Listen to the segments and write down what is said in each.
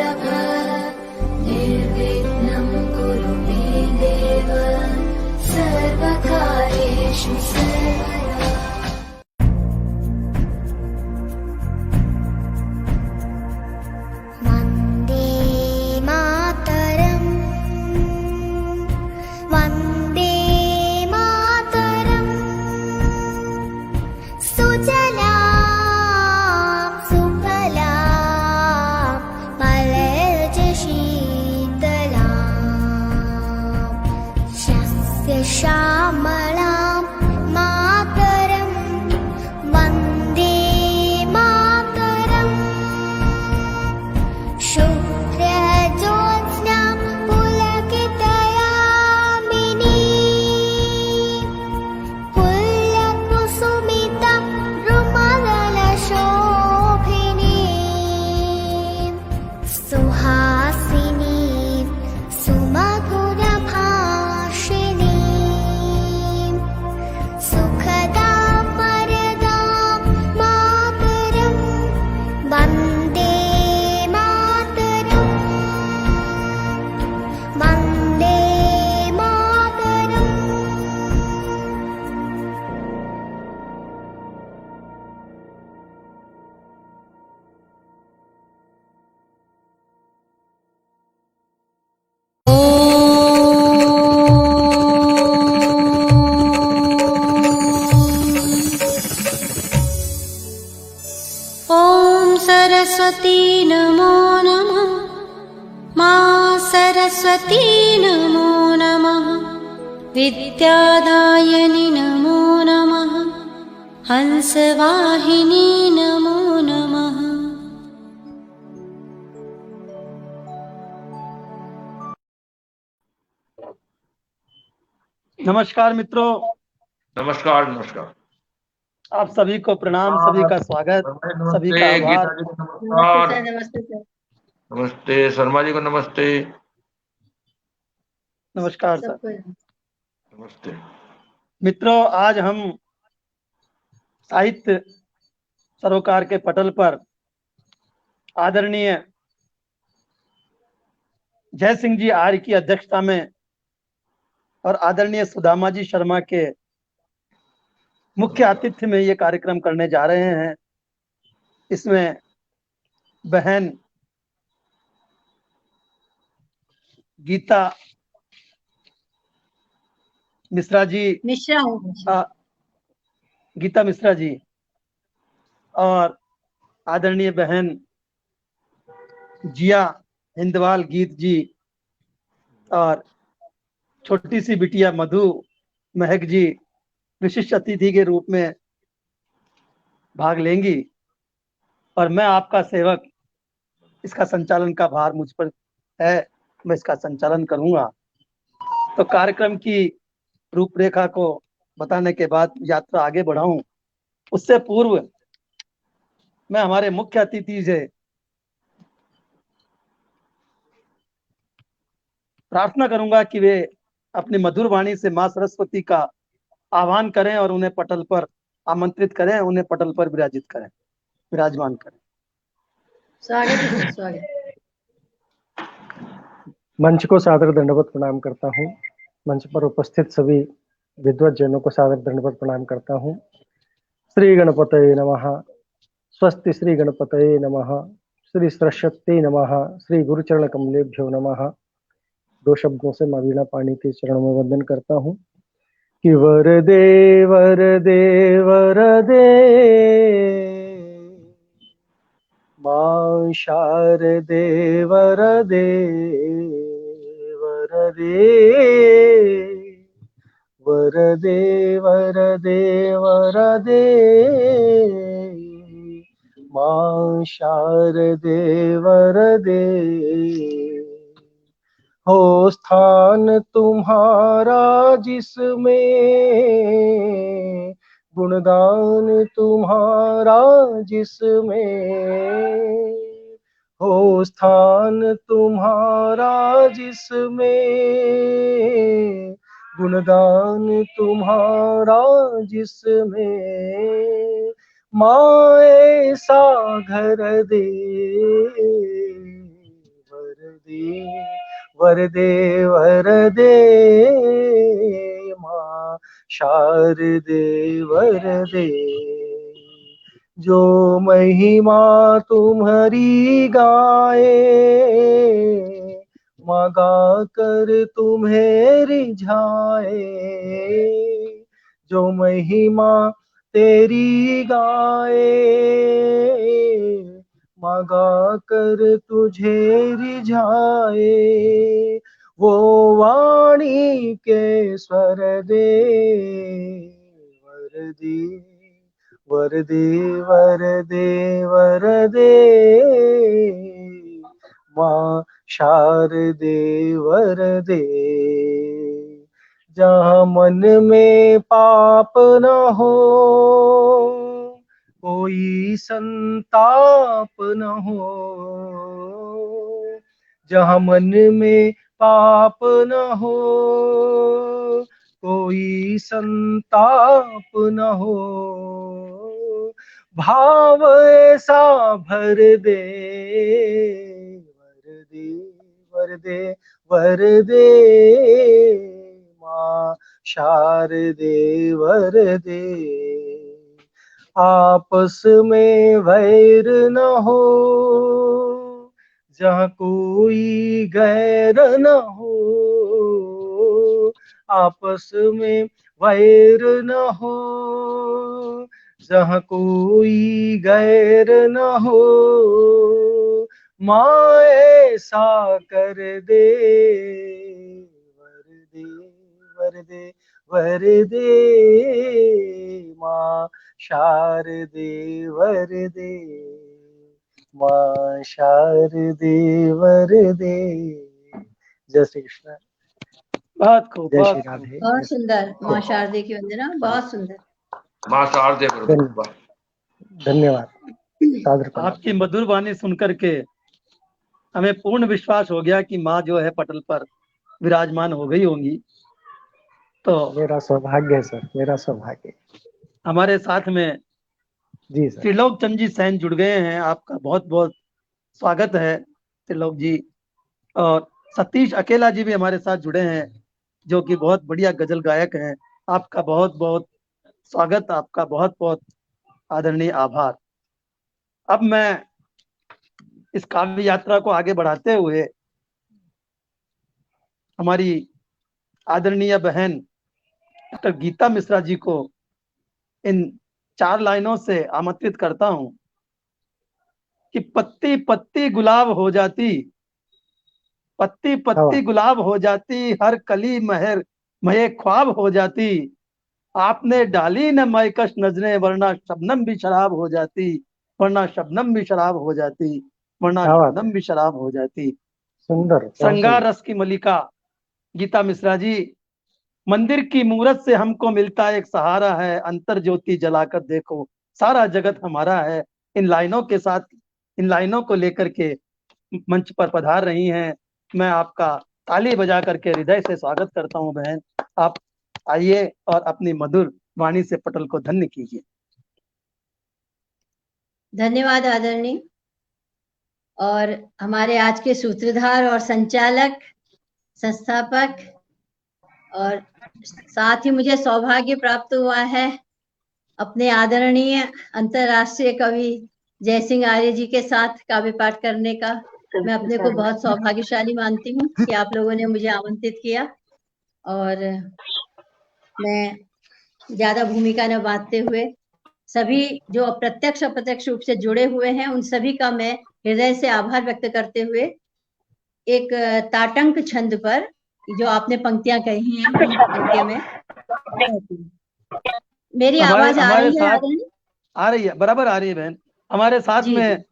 वल्लभ निर्विघ्नं कुरु मे देव सर्वकार्येषु सर्वदा। वन्दे मातरम् वन्दे मातरम् सुजला सुफला मलयज शीतला शस्य श्यामलां मातरं वन्दे मातरम् शुभ्रज्योत्स्ना पुलकितयामिनी पुल्लकुसुमिता रुमलशोभिनी सुहासिनी सुमधुरभाषिणी सुखदां वरदां मातरं वन्दे मातरम् वन्दे मातरम्। ॐ सरस्वती नमो नमः। मां सरस्वती नमो नमः। विद्यादायिनी नमो नमः। हंसवाहिनी नमो नमः। नमस्कार मित्रों, नमस्कार नमस्कार। आप सभी को प्रणाम, सभी का स्वागत, सभी का नमस्ते आभार। गीता जी को नमस्कार। नमस्ते सर। नमस्ते शर्मा जी को नमस्ते। नमस्कार सर। सबको नमस्ते मित्रों, आज हम साहित्य सरोकार के पटल पर आदरणीय जय सिंह जी आर्य की अध्यक्षता में और आदरणीय सुदामा जी शर्मा के मुख्य आतिथ्य में ये कार्यक्रम करने जा रहे हैं। इसमें बहन गीता मिश्रा जी, मिश्रा हूँ। गीता मिश्रा जी और आदरणीय बहन जिया हिंदवाल गीत जी और छोटी सी बिटिया मधु महक जी विशिष्ट अतिथि के रूप में भाग लेंगी और मैं आपका सेवक, इसका संचालन का भार मुझ पर है, मैं इसका संचालन करूंगा। तो कार्यक्रम की रूपरेखा को बताने के बाद यात्रा आगे बढ़ाऊं, उससे पूर्व मैं हमारे मुख्य अतिथि से प्रार्थना करूंगा कि वे अपनी मधुर वाणी से मां सरस्वती का आह्वान करें और उन्हें पटल पर आमंत्रित करें, उन्हें पटल पर विराजित करें, विराजमान करें। स्वागत है सर, स्वागत। मंच को सादर दंडवत प्रणाम करता हूँ। मंच पर उपस्थित सभी विद्वत जनों को सादर दंडवत प्रणाम करता हूँ। श्री गणपतये नमः। स्वस्ति श्री गणपतये नमः। श्री सरस्वती नमः। श्री गुरुचरण कमलेभ्यो नमः। दो शब्दों से मां वीणा पाणी के चरणों में वंदन करता हूँ कि वरदे वरदे वरदे मां शारदे वरदे वरदे वरदे वरदे वरदे मां शारदे वरदे। हो स्थान तुम्हारा जिसमें, गुणगान तुम्हारा जिसमें, हो स्थान तुम्हारा जिसमें, गुणगान तुम्हारा जिसमें, माँ ऐसा घर दे वरदे वरदे माँ शारदे वरदे। जो महिमा तुम्हारी गाए माँ गा कर तुम्हें रिझाए। जो महिमा तेरी गाए माँ गा कर तुझे रिझाए। वो वाणी के स्वर दे वरदे वरदे वरदे वरदे माँ शारदे वरदे। जहाँ मन में पाप न हो कोई संताप न हो। जहाँ मन में पाप न हो कोई संताप न हो। भाव ऐसा भर दे वरदे वरदे वरदे माँ शारदे वरदे। आपस में वैर न हो जहाँ कोई गैर न हो। आपस में वैर न हो जहाँ कोई गैर न हो। माँ ऐसा कर दे वरदे वरदे वरदे माँ शारदे वरदे माँ शारदे वरदे। जय श्री कृष्ण। बहुत खूब, जय बहुत श्री खूब। राधे। बहुत सुंदर माँ शारदे की वंदना, बहुत सुंदर। माँ शारदे धन्यवाद धन्यवाद। सादर प्रणाम। आपकी मधुर वाणी सुनकर के हमें पूर्ण विश्वास हो गया कि माँ जो है पटल पर विराजमान हो गई होंगी। तो मेरा सौभाग्य है सर, मेरा सौभाग्य। हमारे साथ में जी सर। त्रिलोक चंद जी सैन जुड़ गए हैं। आपका बहुत बहुत स्वागत है त्रिलोक जी। और सतीश अकेला जी भी हमारे साथ जुड़े हैं, जो कि बहुत बढ़िया गजल गायक हैं। आपका बहुत बहुत स्वागत, आपका बहुत बहुत आदरणीय आभार। अब मैं इस काव्य यात्रा को आगे बढ़ाते हुए हमारी आदरणीय बहन डॉक्टर गीता मिश्रा जी को इन 4 लाइनों से आमंत्रित करता हूं कि पत्ती पत्ती गुलाब हो जाती, पत्ती पत्ती गुलाब हो जाती, हर कली महर महे ख्वाब हो जाती। आपने डाली न मैकश नजरें, वरना शबनम भी शराब हो जाती, वरना शबनम भी शराब हो जाती, वरना क्या बात शबनम भी शराब हो जाती। सुंदर, बहुत श्रृंगार सुंदर। रस की मलिका गीता मिश्रा जी। मंदिर की मूरत से हमको मिलता एक सहारा है, अंतर ज्योति जलाकर देखो सारा जगत हमारा है। इन लाइनों के साथ, इन लाइनों को लेकर के मंच पर पधार रही हैं। मैं आपका ताली बजा करके हृदय से स्वागत करता हूं बहन। आप आइए और अपनी मधुर वाणी से पटल को धन्य कीजिए। धन्यवाद आदरणीय। और हमारे आज के सूत्रधार और संचालक, संस्थापक, और साथ ही मुझे सौभाग्य प्राप्त हुआ है अपने आदरणीय अंतर्राष्ट्रीय कवि जयसिंह आर्य जी के साथ काव्य पाठ करने का। मैं अपने को बहुत सौभाग्यशाली मानती हूँ कि आप लोगों ने मुझे आमंत्रित किया। और मैं ज्यादा भूमिका न बांटते हुए सभी जो अप्रत्यक्ष अप्रत्यक्ष रूप से जुड़े हुए हैं उन सभी का मैं हृदय से आभार व्यक्त करते हुए एक ताटंक छंद पर जो आपने पंक्तियां कही हैं अंत्य में, मेरी आवाज आ हमारे रही है साथ आदरणीय? आ रही है, बराबर आ रही है बहन। हमारे साथ जी, में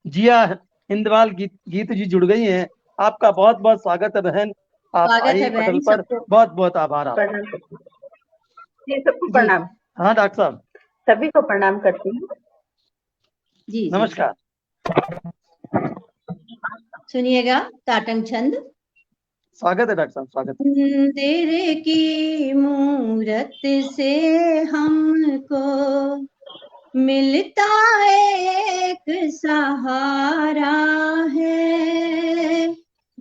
जिया हिंदवाल गीत जी जुड़ गई हैं। आपका बहुत बहुत स्वागत है बहन। आप स्वागत आई है पटल बहन पर, सबको। बहुत बहुत आभार आप। प्रणाम करती हूँ। जी, सबको जी प्रणाम। हाँ डॉक्टर साहब, सभी को प्रणाम करती हूँ। जी जी, नमस्कार। सुनिएगा ताटंक छंद। स्वागत है डॉक्टर साहब, स्वागत है। मंदिर की मूरत से हमको मिलता एक सहारा है,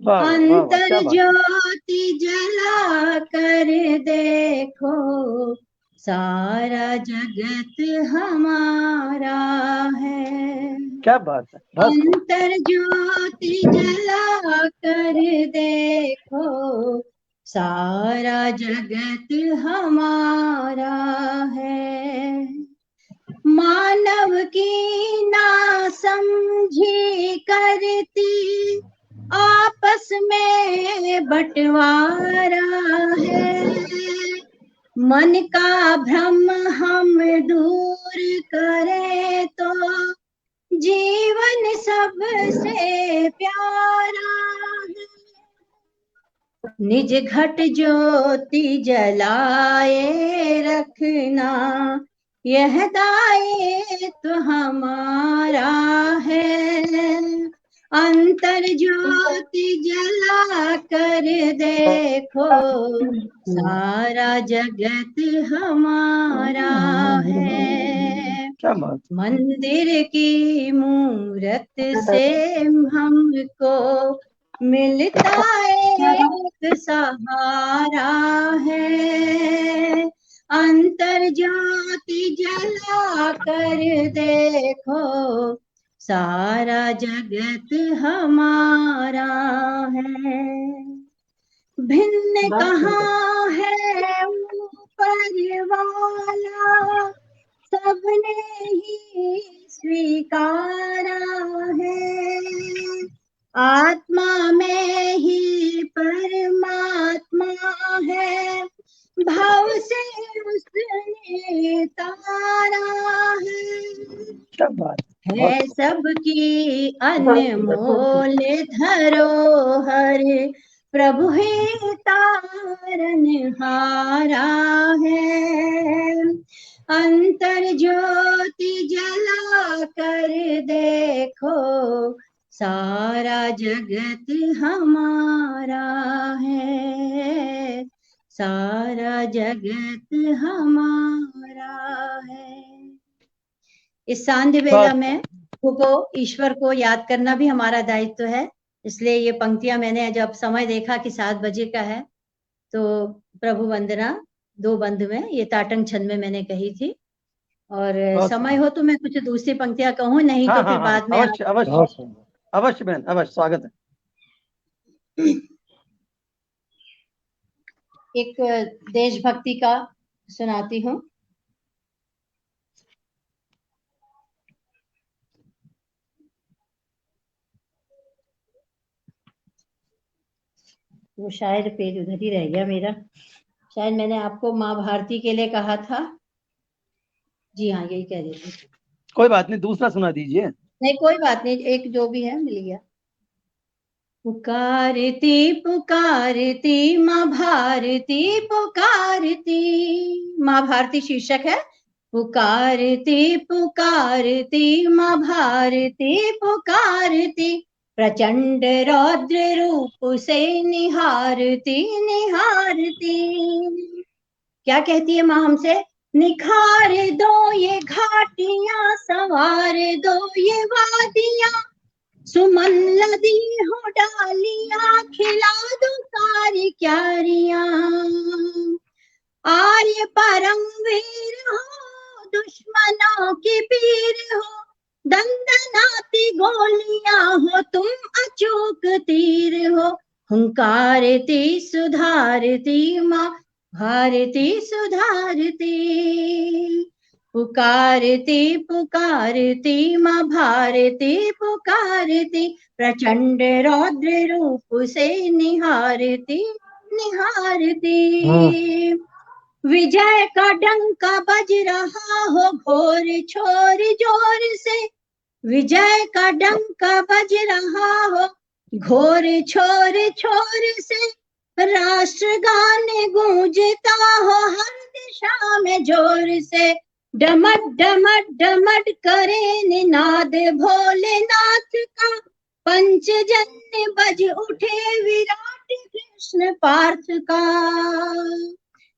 वाह वाह वाह, अंतर क्या बात है। ज्योति जला कर देखो, सारा जगत हमारा है। क्या बात है, बस अंतर ज्योति जला कर देखो, सारा जगत हमारा है। मानव की ना समझी करती आपस में बंटवारा है। मन का भ्रम हम दूर करें तो जीवन सबसे प्यारा है। निज घट ज्योति जलाए रखना, यह दायित्व हमारा है। अंतर ज्योति जला कर देखो, सारा जगत हमारा है। क्या बात। मंदिर की मूरत से हमको मिलता एक सहारा है। अंतर ज्योति जला कर देखो, सारा जगत हमारा है। भिन्न कहाँ है ऊपर वाला, सबने ही स्वीकारा है। आत्मा में ही परमात्मा है, भाव से उसने तारा है। क्या बात है सबकी अनमोल धरोहर, प्रभु ही तारनहारा है। अंतर ज्योति जला कर देखो, सारा जगत हमारा है। सारा जगत हमारा है। इस सांध्य बेला में को ईश्वर को याद करना भी हमारा दायित्व है। इसलिए ये पंक्तियां मैंने जब समय देखा कि 7 बजे का है, तो प्रभु वंदना 2 बंद में ये ताटंग छंद में मैंने कही थी। और समय हो तो मैं कुछ दूसरी पंक्तियां कहूँ, नहीं तो फिर बाद में अवश्य अवश्य अवश्य बहन, अवश्य, स्वागत है। एक देशभक्ति का सुनाती हूँ। वो शायद पेज उधर ही रह गया मेरा, शायद मैंने आपको माँ भारती के लिए कहा था। जी हाँ, यही कह रही थी। कोई बात नहीं, दूसरा सुना दीजिए। नहीं कोई बात नहीं, एक जो भी है मिल गया। पुकारती पुकारती माँ भारती पुकारती, माँ भारती शीर्षक है। पुकारती पुकारती माँ भारती पुकारती, प्रचंड रौद्र रूप से निहारती निहारती। क्या कहती है माँ हमसे? निखार दो ये घाटियां, संवार दो ये वादियां, सुमन लदी हो डालियां, खिला दो सारी क्यारियां। आर्य परमवीर हो, दुश्मनों की पीर हो, दंदनाती गोलियां हो, तुम अचूक तीर हो। हुंकारती सुधारती माँ भारती सुधारती, पुकारती पुकारती माँ भारती पुकारती, प्रचंड रौद्र रूप से निहारती निहारती। विजय का डंका बज रहा हो घोर छोर जोर से, विजय का डंका बज रहा हो घोर छोर छोर से, राष्ट्रगान गूंजता हो हर दिशा में जोर से। डमट डमट डमट करे निनाद भोलेनाथ का, पंचजन्य बज उठे विराट कृष्ण पार्थ का।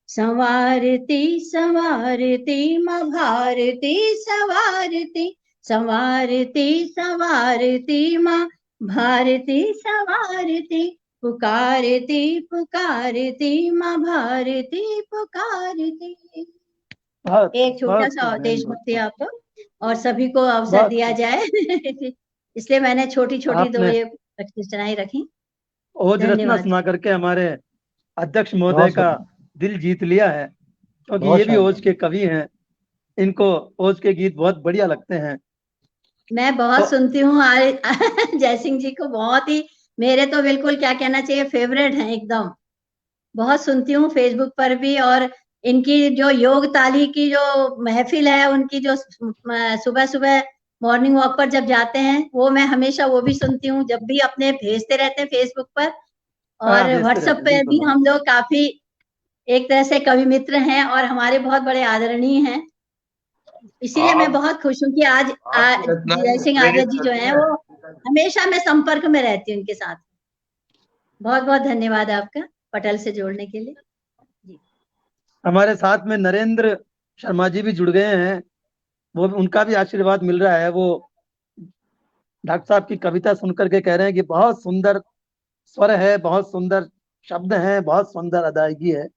संवारती संवारती माँ भारती संवारती, संवारती संवारती माँ भारती सवारती पुकारती पुकारती माँ भारती पुकारती। बहुत एक छोटा बहुत सा खूब बहन, बहुत देशभक्ति खूब। आपको और सभी को अवसर बहुत दिया खूब। जाए इसलिए मैंने छोटी छोटी दो आपने ये रचनाएं रखी। ओज रचना धन्यवाद। सुना करके हमारे अध्यक्ष महोदय बहुत का बढ़िया, दिल जीत लिया है, क्योंकि बहुत ये भी ओज शानदार। के कवि हैं। इनको ओज के गीत बहुत बढ़िया लगते हैं। मैं तो बहुत सुनती हूँ जयसिंह जी को, बहुत ही मेरे तो बिल्कुल क्या कहना चाहिए फेवरेट हैं एकदम। बहुत सुनती हूँ फेसबुक पर भी, और इनकी जो योग ताली की जो महफिल है, उनकी जो सुबह सुबह मॉर्निंग वॉक पर जब जाते हैं, वो मैं हमेशा वो भी सुनती हूँ, जब भी अपने भेजते रहते हैं फेसबुक पर हाँ, और भेजते व्हाट्सएप रहते हैं, पे बिल्कुल भी। बात। हम लोग काफी एक तरह से कवि मित्र हैं और हमारे बहुत बड़े आदरणीय हैं। इसीलिए मैं आप बहुत खुश हूँ कि आज आपकी रचनाएं जय सिंह प्रेरित आर्य जी जो करती हैं हैं। वो हमेशा मैं संपर्क में रहती हूँ उनके साथ। बहुत बहुत धन्यवाद आपका पटल से जोड़ने के लिए जी। हमारे साथ में नरेंद्र शर्मा जी भी जुड़ गए हैं। वो उनका भी आशीर्वाद मिल रहा है। वो डॉक्टर साहब की कविता सुन करके कह रहे हैं कि बहुत सुंदर स्वर है, बहुत सुंदर शब्द हैं, बहुत सुंदर अदायगी है।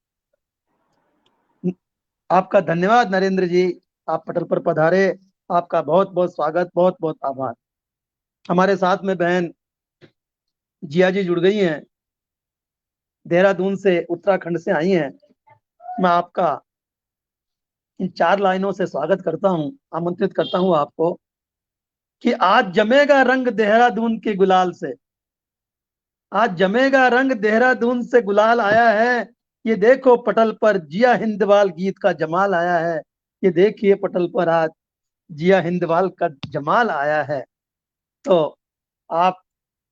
आपका धन्यवाद नरेंद्र जी, आप पटल पर पधारे। आपका बहुत बहुत स्वागत, बहुत बहुत आभार। हमारे साथ में बहन जिया जी जुड़ गई हैं, देहरादून से, उत्तराखंड से आई हैं। मैं आपका इन 4 लाइनों से स्वागत करता हूं, आमंत्रित करता हूं आपको कि आज जमेगा रंग देहरादून के गुलाल से। आज जमेगा रंग देहरादून से गुलाल आया है। ये देखो पटल पर जिया हिंदवाल गीत का जमाल आया है। ये देखिए पटल पर आज जिया हिंदवाल का जमाल आया है। तो आप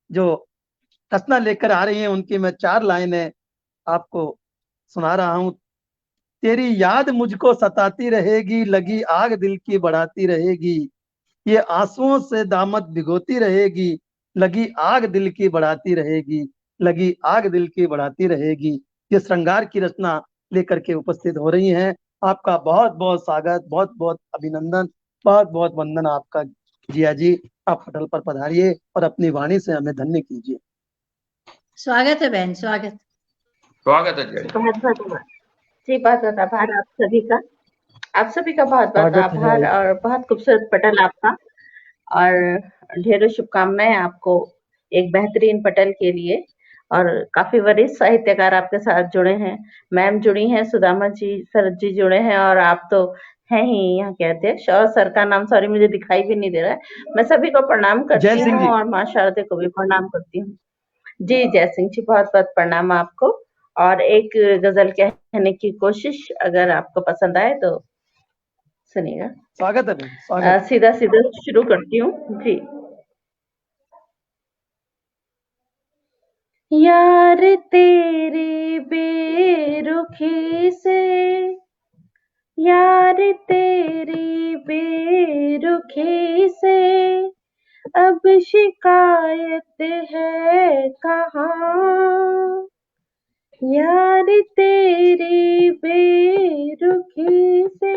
जो रचना लेकर आ रही हैं, उनकी मैं 4 लाइनें आपको सुना रहा हूं। तेरी याद मुझको सताती रहेगी, लगी आग दिल की बढ़ाती रहेगी। ये आंसुओं से दामद भिगोती रहेगी, लगी आग दिल की बढ़ाती रहेगी, लगी आग दिल की बढ़ाती रहेगी। ये श्रृंगार की रचना लेकर के उपस्थित हो रही हैं। आपका बहुत बहुत स्वागत, बहुत बहुत अभिनंदन, बहुत बहुत वंदन आपका जिया जी। आप पटल पर पधारिए और अपनी वाणी से हमें धन्य कीजिए। स्वागत है बहन, स्वागत। स्वागत है जय। बहुत बहुत जी, बहुत बहुत आभार आप सभी का। आप सभी का बहुत बहुत स्वागत है आभार और बहुत खूबसूरत पटल आपका, और ढेरों शुभकामनाएं आपको एक बेहतरीन पटल के लिए। और काफी वरिष्ठ साहित्यकार आपके साथ जुड़े हैं। मैम जुड़ी हैं, सुदामा जी, शरद जी जुड़े हैं, और आप तो हैं ही यहाँ के अध्यक्ष। और सर का नाम सॉरी मुझे दिखाई भी नहीं दे रहा है। मैं सभी को प्रणाम जय करती सिंह हूँ जी। और माँ शारदे को भी प्रणाम करती हूँ। जी जय सिंह जी, बहुत बहुत प्रणाम आपको। और एक गजल कहने की कोशिश, अगर आपको पसंद आए तो सुनिएगा। स्वागत है बहन, स्वागत। सीधा सीधा शुरू करती हूँ जी। यार तेरी बेरुखी से, यार तेरी बेरुखी से अब शिकायत है कहाँ। यार तेरी बेरुखी से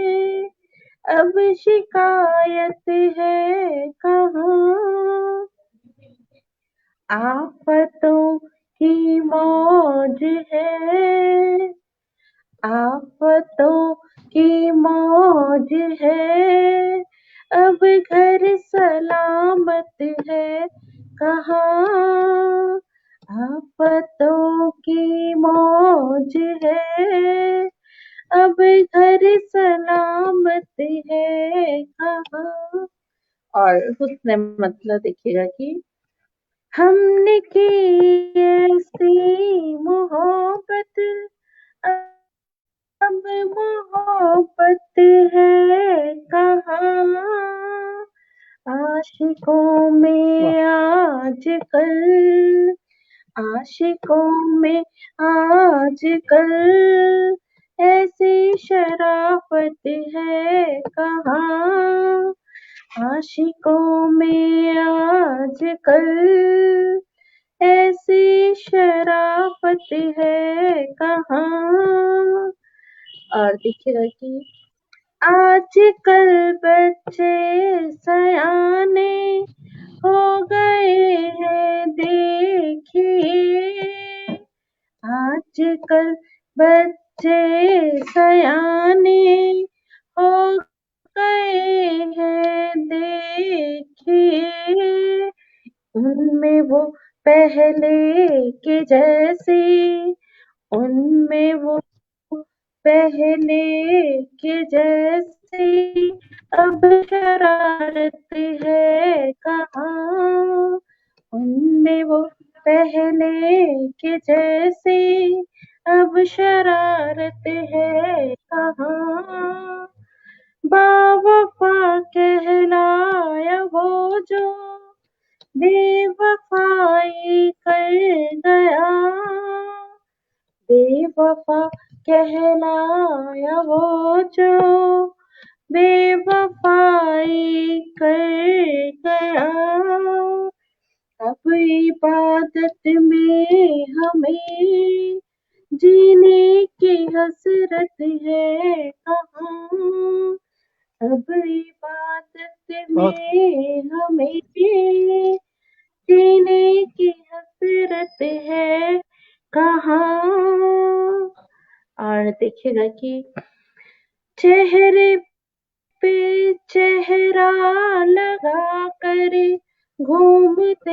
अब शिकायत है कहाँ। आफतों की मौज है, आफतों की मौज है, अब घर सलामत है कहाँ। आफतों की मौज है, अब घर सलामत है कहाँ। और हुस्न मतलब देखिएगा कि हमने की ऐसी मोहब्बत, अब मोहब्बत है कहाँ। आशिकों वाह, में आजकल, आशिकों में आजकल ऐसी शराफत है कहाँ। आशिकों में आजकल ऐसी शराफत है कहाँ। और देखिएगा कि आजकल बच्चे सयाने हो गए हैं देखिए, आजकल बच्चे सयाने हो गए हैं देखिए, उनमें वो पहले के जैसे, उनमें वो पहले के जैसे अब शरारत है कहाँ, उनमें वो पहले के जैसे अब शरारत है कहाँ, बावफा कहलाया वो जो बेवफाई कर गया, बेवफा कहलाया वो जो बेवफाई कर गया, अब इबादत में हमें जीने की हसरत है कहाँ, अब इबादत में हमें जीने की हसरत है कहाँ। और देखिएगा कि चेहरे पे चेहरा लगा कर घूमते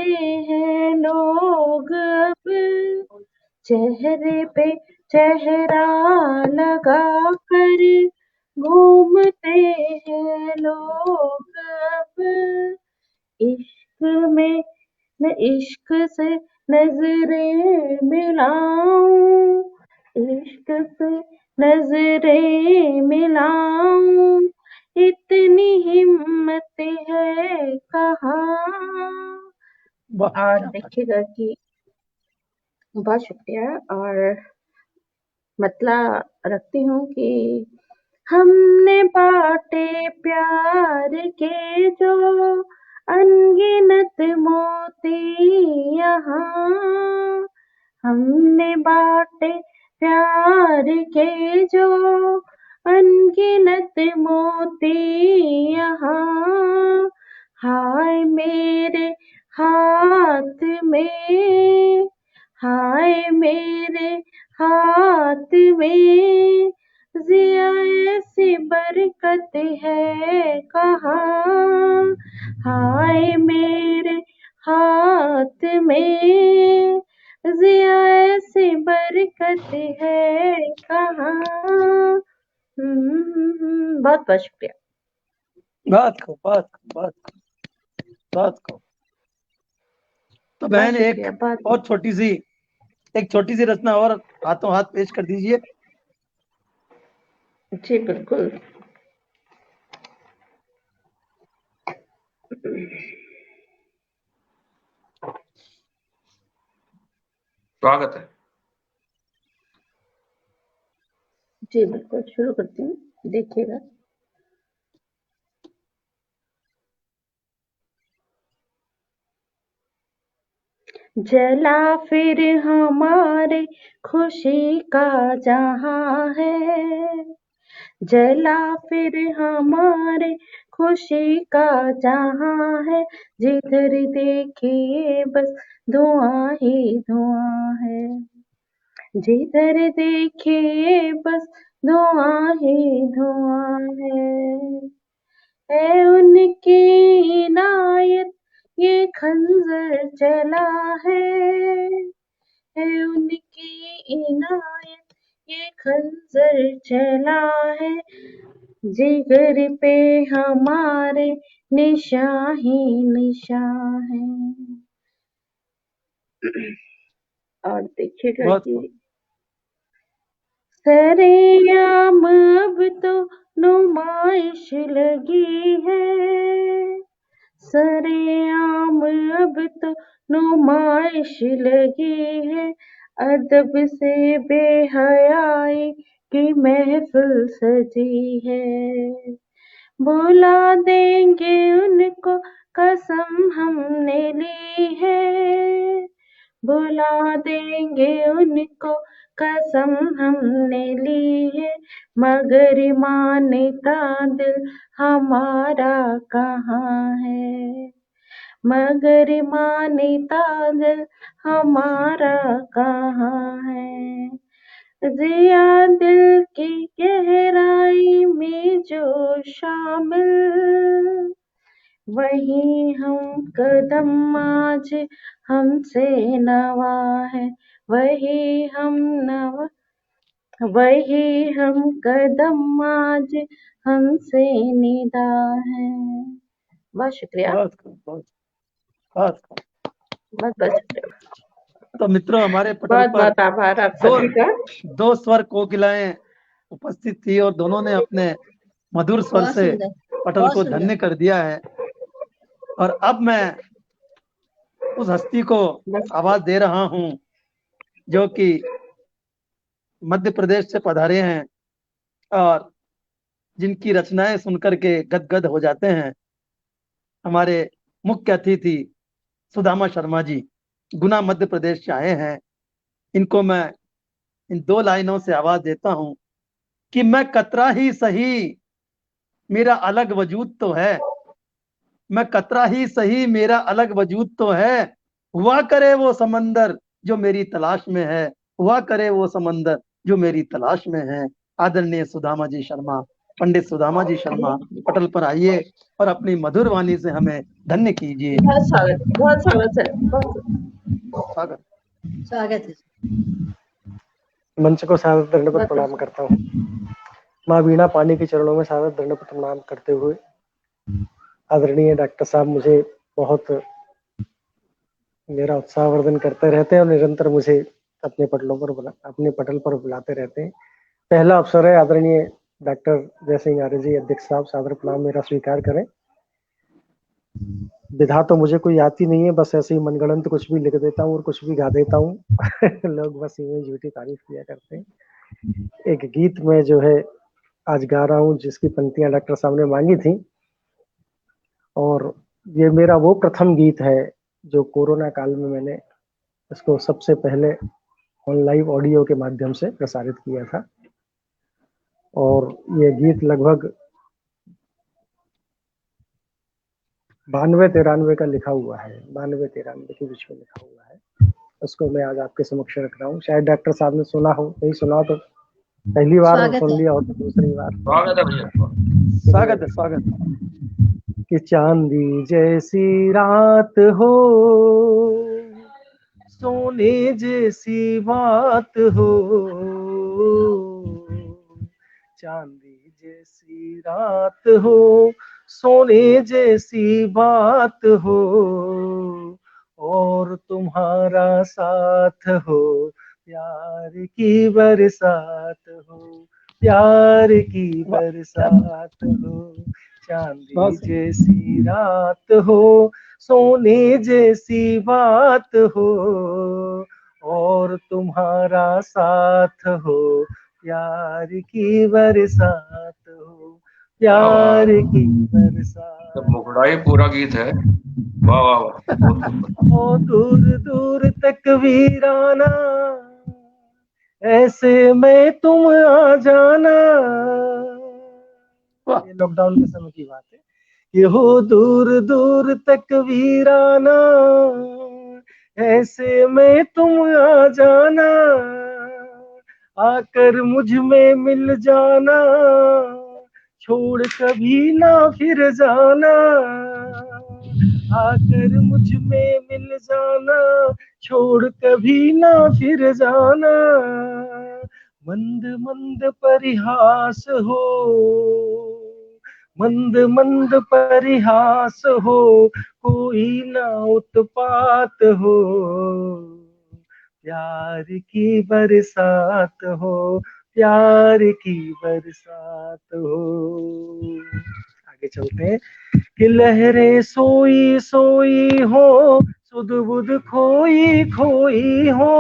हैं लोग अब, चेहरे पे चेहरा लगा कर घूमते हैं लोग अब, इश्क में न इश्क से नजरें मिलाऊं, इश्क से नजरें मिलाऊं, इतनी हिम्मत है कहाँ। वाह और क्या बात। देखिएगा कि बहुत शुक्रिया, और मतलब रखती हूँ कि हमने बांटे प्यार के जो अनगिनत मोती यहाँ, हमने बांटे प्यार के जो अनगिनत मोती यहाँ, हाय मेरे हाथ में, हाय मेरे हाथ में जिया ऐसी बरकत है कहाँ, हाय मेरे हाथ में जिया ऐसी बरकत है कहाँ। बहुत बहुत शुक्रिया। बात को बात को बात को बात को। तो बहन बहुत एक शुक्रिया, बहुत और छोटी सी रचना और हाथों हाथ पेश कर दीजिए। जी बिल्कुल। स्वागत है। जी बिल्कुल शुरू करती हूँ, देखिएगा। जला फिर हमारे खुशी का जहां है, जला फिर हमारे खुशी का जहां है, जिधर देखिए बस धुआं ही धुआं है, जिधर देखिए बस धुआं ही धुआं है उनकी इनायत ये खंजर चला है उनकी इनायत ये खंजर चला है, जिगर पे हमारे निशां ही निशां है। और देखिएगा बहुत कि सरेआम अब तो नुमाइश लगी है, सरेआम अब तो नुमाइश लगी है, अदब से बेहयाई की महफिल सजी है, बुला देंगे उनको कसम हमने ली है, बुला देंगे उनको कसम हमने ली है, मगर मानता दिल हमारा कहाँ है, मगर माने ताजल हमारा कहाँ है। जिया दिल की गहराई में जो शामिल, वही हम कदम आज हमसे नवा है, वही हम कदम आज हमसे निदा है। बहुत शुक्रिया। बहुत खूब, बहुत खूब। बहुत बहुत शुक्रिया। तो मित्रों, हमारे पटल बहुत पर बहुत आभार आप दो सभी का। दो स्वर कोकिलाएं उपस्थित थी और दोनों ने अपने मधुर स्वर बहुत से सुंदर, पटल बहुत को सुंदर। धन्य कर दिया है। और अब मैं उस हस्ती को आवाज दे रहा हूं जो कि मध्य प्रदेश से पधारे हैं और जिनकी रचनाएं सुनकर के गदगद हो जाते हैं। हमारे मुख्य अतिथि सुदामा शर्मा जी गुना मध्य प्रदेश से आए हैं। इनको मैं इन 2 लाइनों से आवाज देता हूं कि मैं कतरा ही सही, मेरा अलग वजूद तो है। मैं कतरा ही सही, मेरा अलग वजूद तो है। हुआ करे वो समंदर जो मेरी तलाश में है, हुआ करे वो समंदर जो मेरी तलाश में है। आदरणीय सुदामा जी शर्मा, पंडित सुदामा जी शर्मा पटल पर आइए और अपनी मधुर वाणी से हमें धन्य कीजिए। बहुत स्वागत सर। स्वागत। स्वागत है। मंच को सादर दंडवत बहुत प्रणाम करता हूँ। माँ वीणा पानी के चरणों में सादर दंडवत प्रणाम करते हुए आदरणीय डॉक्टर साहब मुझे बहुत मेरा उत्साहवर्धन करते रहते हैं और निरंतर मुझे अपने पटल पर बुलाते रहते हैं। पहला अवसर है, आदरणीय डॉक्टर जय सिंह आर्य जी अध्यक्ष साहब सादर प्रणाम मेरा स्वीकार करें। विधा तो मुझे कोई आती नहीं है, बस ऐसे ही मनगढ़ंत कुछ भी लिख देता हूँ और कुछ भी गा देता हूँ। लोग बस इन्हें झूठी तारीफ किया करते हैं। एक गीत में जो है आज गा रहा हूँ जिसकी पंक्तियां डॉक्टर साहब ने मांगी थी, और ये मेरा वो प्रथम गीत है जो कोरोना काल में मैंने इसको सबसे पहले ऑन लाइव ऑडियो के माध्यम से प्रसारित किया था। और ये गीत लगभग 92-93 का लिखा हुआ है, 92-93 के बीच में लिखा हुआ है। उसको मैं आज आपके समक्ष रख रहा हूँ। शायद डॉक्टर साहब ने सुना हो, नहीं सुना हो तो पहली बार स्वागत सुन है। लिया हो तो दूसरी बार। स्वागत है भैया। स्वागत है, स्वागत है। कि चांदी जैसी रात हो, सोने जैसी बात हो, चांदी जैसी रात हो, सोने जैसी बात हो, और तुम्हारा साथ हो, प्यार की बरसात हो, प्यार की बरसात हो। चांदी जैसी रात हो, सोने जैसी बात हो, और तुम्हारा साथ हो, प्यार की बरसात हो, प्यार की बरसात। तो मुखड़ा ही पूरा गीत है। वाह वाह वाह, बहुत सुंदर। ओ दूर दूर तक वीराना, ऐसे में तुम आ जाना। ये लॉकडाउन के समय की बात है। ये हो दूर दूर तक वीराना, ऐसे में तुम आ जाना। आकर मुझ में मिल जाना, छोड़ कभी ना फिर जाना। आकर मुझ में मिल जाना, छोड़ कभी ना फिर जाना। मंद मंद परिहास हो, मंद मंद परिहास हो, कोई ना उत्पात हो, प्यार की बरसात हो, प्यार की बरसात हो। आगे चलते हैं। कि लहरें सोई सोई हो, सुध बुध खोई खोई हो,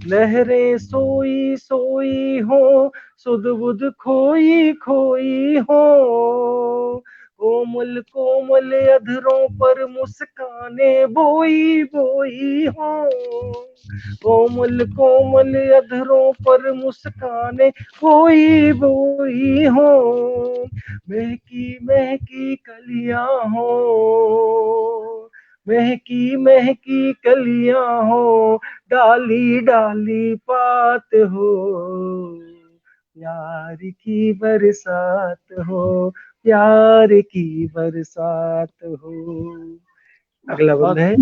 लहरें सोई सोई हो, सुध बुध खोई खोई हो, कोमल कोमल अधरों पर मुस्काने बोई बोई हो, कोमल कोमल अधरों पर मुस्काने बोई बोई हो, महकी महकी कलियां हो, महकी महकी कलियां हो, डाली डाली पात हो, प्यार की बरसात हो, प्यार की बरसात हो। अगला बंद है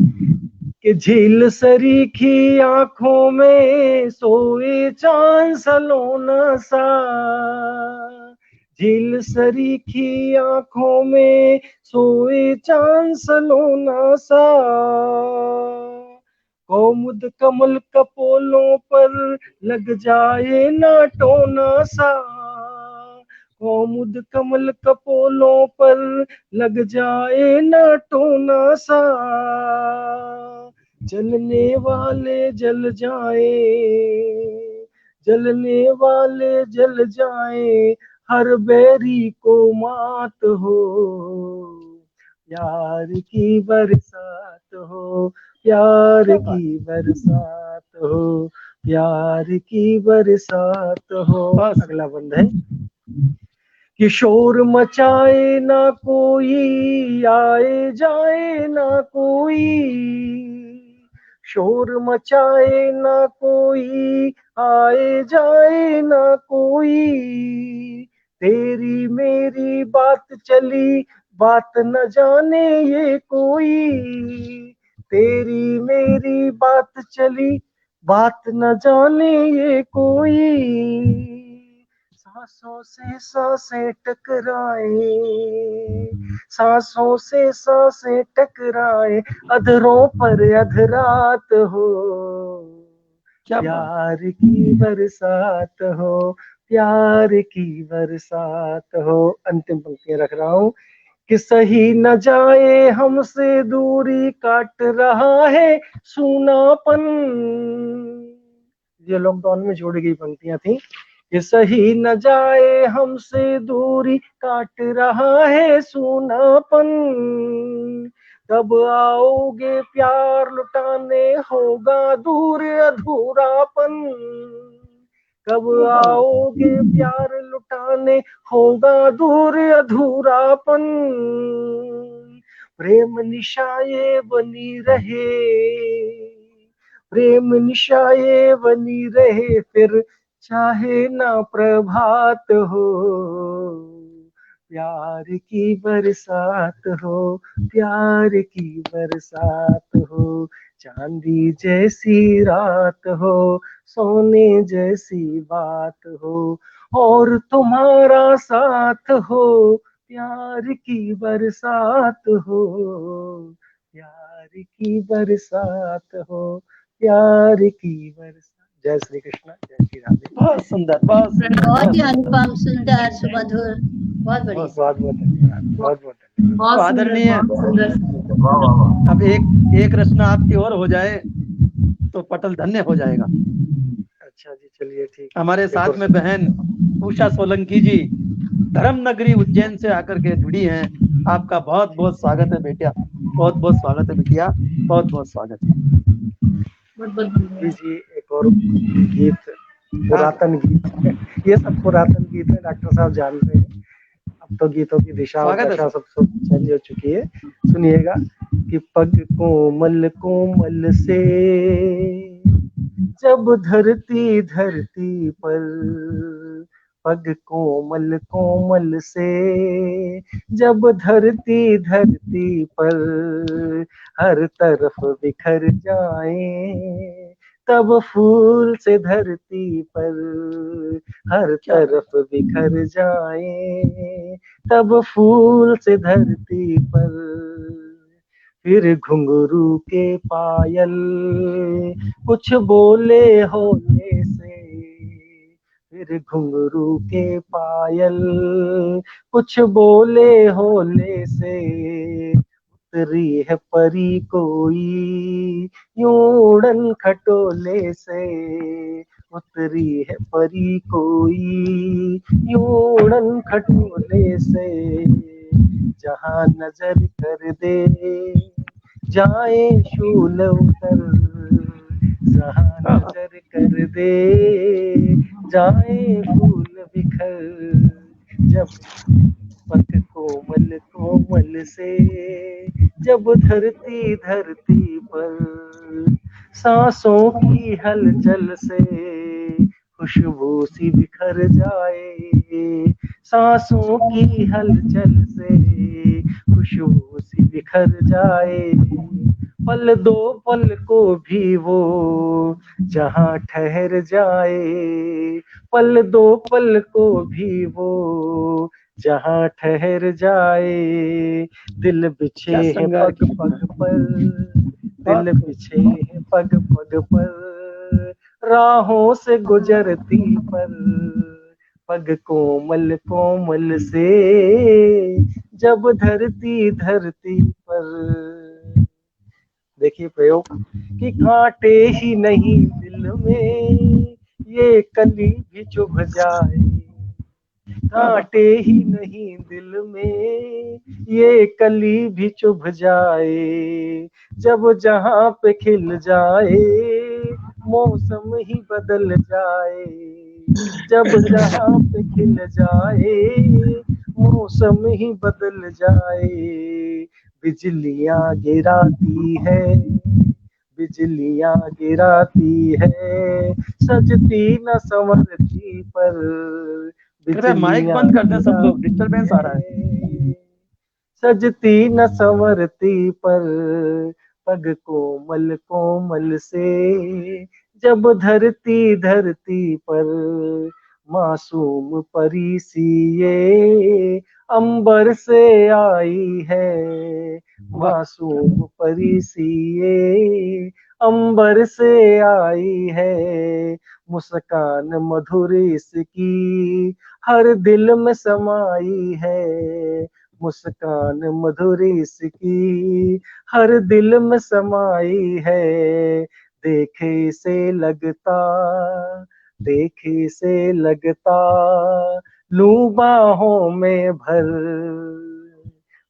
कि झील सरीखी आंखों में सोए चांद सलोना सा, झील सरीखी आंखों में सोए चांद सलोना सा, कौमुद कमल कपोलों पर लग जाए ना टोना सा, कौमुद कमल कपोलों पर लग जाए ना टोना सा, जलने वाले जल जाए, जलने वाले जल जाए, हर बैरी को मात हो, प्यार की बरसात हो, प्यार की बरसात हो, प्यार की बरसात हो। अगला बंद है कि शोर मचाए ना कोई, आए जाए ना कोई, शोर मचाए ना कोई, आए जाए ना कोई, तेरी मेरी बात चली, बात न जाने ये कोई, तेरी मेरी बात चली, बात न जाने ये कोई, सांसों से सांसें टकराए, सांसों से सांसें टकराए, अधरों पर अधरात हो, क्या बात। प्यार की बरसात हो, प्यार की बरसात हो। अंतिम पंक्तियां रख रहा हूं कि सही न जाए हमसे दूरी, काट रहा है सूनापन, ये लॉकडाउन में जोड़ी गई पंक्तियां थी, कि सही न जाए हमसे दूरी, काट रहा है सूनापन, कब आओगे प्यार लुटाने, होगा दूर अधूरापन, कब आओगे प्यार लुटाने, होगा दूर अधूरापन, प्रेम निशाए बनी रहे, प्रेम निशाए बनी रहे, फिर चाहे ना प्रभात हो, प्यार की बरसात हो, प्यार की बरसात हो, चांदी जैसी रात हो, सोने जैसी बात हो, और तुम्हारा साथ हो, प्यार की बरसात हो, प्यार की बरसात हो, प्यार की बरसात। जय श्री कृष्ण, जय श्री राधे। बहुत सुंदर, बहुत सुंदर, बहुत ही बहुत सुंदर। अनुपम, सुंदर, सुमधुर, बहुत बढ़िया। बहुत बहुत धन्यवाद, बहुत बहुत धन्यवाद। बहुत सुंदर, आदरणीय। बहुत सुंदर। वाह वाह वाह। अब एक रचना आपकी और हो जाए तो पटल धन्य हो जाएगा। अच्छा जी, चलिए ठीक है। हमारे एक साथ और में बहन उषा सोलंकी जी धर्म नगरी उज्जैन से आकर के जुड़ी हैं। आपका बहुत बहुत स्वागत है बेटिया, बहुत बहुत स्वागत है बिटिया, बहुत बहुत स्वागत है। बहुत बहुत धन्यवाद। जी जी, एक और गीत, पुरातन गीत ये सब पुरातन गीत है, डॉक्टर साहब जानते हैं। अब तो गीतों की दिशा और स्वागत है दशा सर। सब चेंज हो चुकी है। सुनिएगा कि पग कोमल कोमल से जब धरती धरती पर, पग कोमल कोमल से जब धरती धरती पर हर तरफ बिखर जाए, तब फूल से धरती पर हर क्या तरफ बिखर जाए, तब फूल से धरती पर, फिर घुंघरू के पायल कुछ बोले होने से, फिर घुंघरू के पायल कुछ बोले होने से, उतरी है परी कोई यूं उड़न खटोले से, उतरी है परी कोई यूं उड़न खटोले से, जहाँ नजर कर दे जाए शूल उतर, जहाँ नजर कर दे जाए फूल बिखर, जब पथ कोमल कोमल से जब धरती धरती पर सांसों की हलचल से खुशबू सी बिखर जाए, सांसों की हलचल से खुशबू सी बिखर जाए, पल दो पल को भी वो जहाँ ठहर जाए, पल दो पल को भी वो जहाँ ठहर जाए, दिल बिछे क्या है श्रृंगार पग पग पर, दिल बिछे है पग पग पर, राहों से गुजरती पर, पग कोमल कोमल से जब धरती धरती पर। देखिए प्रयोग कि कांटे ही नहीं दिल में ये कली भी चुभ जाए, कांटे ही नहीं दिल में ये कली भी चुभ जाए, जब जहाँ पे खिल जाए मौसम ही बदल जाए, जब जहाँ पे खिल जाए मौसम ही बदल जाए, बिजलियां गिराती है, बिजलियां गिराती है, सजती न संवरती पर, कृपया माइक बंद कर दें सब लोग, डिस्टरबेंस आ रहा है। सजती न संवरती पर, पग कोमल कोमल से जब धरती धरती पर, मासूम परी सी ये अंबर से आई है, मासूम परी सी ये अंबर से आई है, मुस्कान मधुर इसकी हर दिल में समाई है, मुस्कान मधुर इसकी हर दिल में समाई है, देखे से लगता, देखे से लगता लूं बाहों में भर,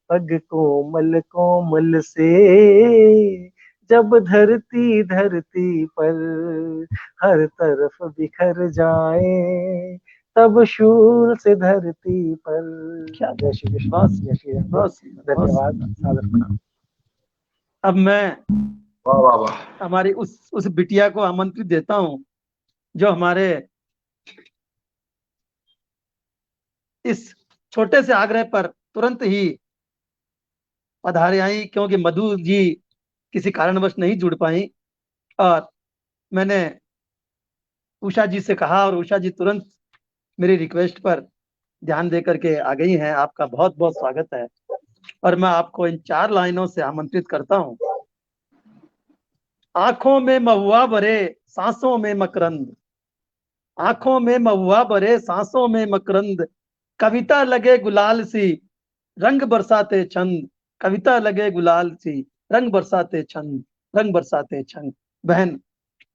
पग कोमल कोमल से जब धरती धरती पर हर तरफ बिखर जाए, तब शूल से धरती पर। क्या जय श्री कृष्ण, बहुत जय श्री राम, बहुत धन्यवाद, सादर प्रणाम। अब मैं वाह वाह वाह। हमारी उस बिटिया को आमंत्रित देता हूं जो हमारे इस छोटे से आग्रह पर तुरंत ही पधारे आई, क्योंकि मधु जी किसी कारणवश नहीं जुड़ पाई, और मैंने उषा जी से कहा और उषा जी तुरंत मेरी रिक्वेस्ट पर ध्यान दे करके आ गई हैं। आपका बहुत बहुत स्वागत है, और मैं आपको इन 4 लाइनों से आमंत्रित करता हूं। आंखों में महुआ भरे सांसों में मकरंद, आंखों में महुआ भरे सांसों में मकरंद, कविता लगे गुलाल सी रंग बरसाते छंद, कविता लगे गुलाल सी रंग बरसाते छंद, रंग बरसाते छंद। बहन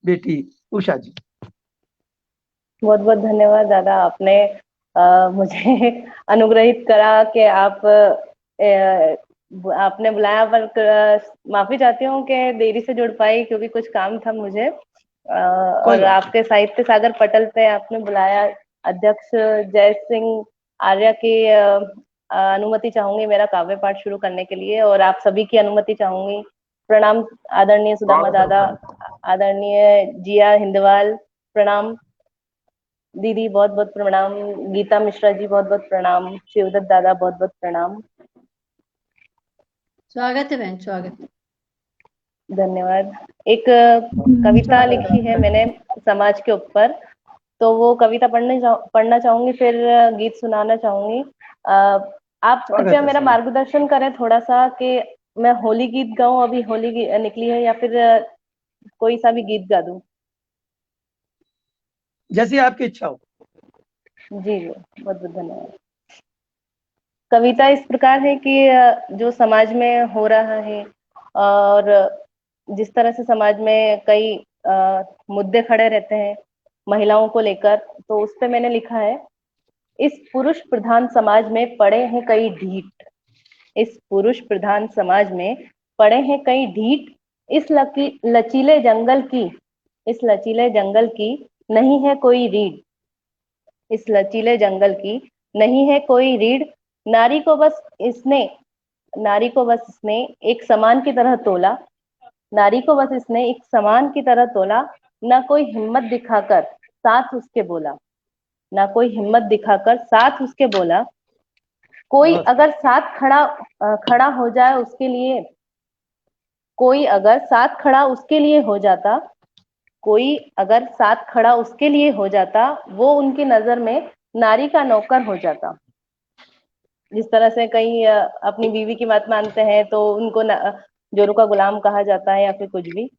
बेटी उषा जी। बहुत बहुत धन्यवाद दादा, आपने मुझे अनुग्रहित करा कि आपने बुलाया, पर माफी चाहती हूँ कि देरी से जुड़ पाई क्योंकि कुछ काम था मुझे, और आपके साहित्य सागर पटल पे आपने बुलाया। अध्यक्ष जय सिंह आर्या की अनुमति चाहूंगी मेरा काव्य पाठ शुरू करने के लिए, और आप सभी की अनुमति चाहूंगी। प्रणाम आदरणीय सुदामा दादा, आदरणीय जिया हिंदवाल प्रणाम, दीदी बहुत बहुत प्रणाम, गीता मिश्रा जी बहुत बहुत प्रणाम, शिवदत्त दादा बहुत बहुत प्रणाम। स्वागत है बहन, स्वागत है। धन्यवाद। एक कविता लिखी है मैंने समाज के ऊपर, तो वो कविता पढ़ना चाहूंगी, फिर गीत सुनाना चाहूंगी। आप कृपया मेरा मार्गदर्शन करें थोड़ा सा कि मैं होली गीत गाऊं, अभी होली निकली है, या फिर कोई सा भी गीत गा दूं? जैसी आपकी इच्छा हो। जी जी, बहुत बहुत धन्यवाद। कविता इस प्रकार है कि जो समाज में हो रहा है और जिस तरह से समाज में कई मुद्दे खड़े रहते हैं महिलाओं को लेकर, तो उस पे मैंने लिखा है, इस पुरुष प्रधान समाज में पड़े हैं कई ढीठ, इस पुरुष प्रधान समाज में पड़े हैं कई ढीठ। इस लचीले जंगल की, इस लचीले जंगल की नहीं है कोई रीढ़, इस लचीले जंगल की नहीं है कोई रीढ़। नारी को बस इसने, नारी को बस इसने एक समान की तरह तोला, नारी को बस इसने एक समान की तरह तोला। ना कोई हिम्मत दिखाकर साथ उसके बोला, ना कोई हिम्मत दिखाकर साथ उसके बोला। कोई अगर साथ खड़ा हो जाए उसके लिए, कोई अगर साथ खड़ा उसके लिए हो जाता, कोई अगर साथ खड़ा उसके लिए हो जाता, वो उनकी नजर में नारी का नौकर हो जाता। जिस तरह से कई अपनी बीवी की बात मानते हैं तो उनको जोरों का गुलाम कहा जाता है या फिर कुछ भी,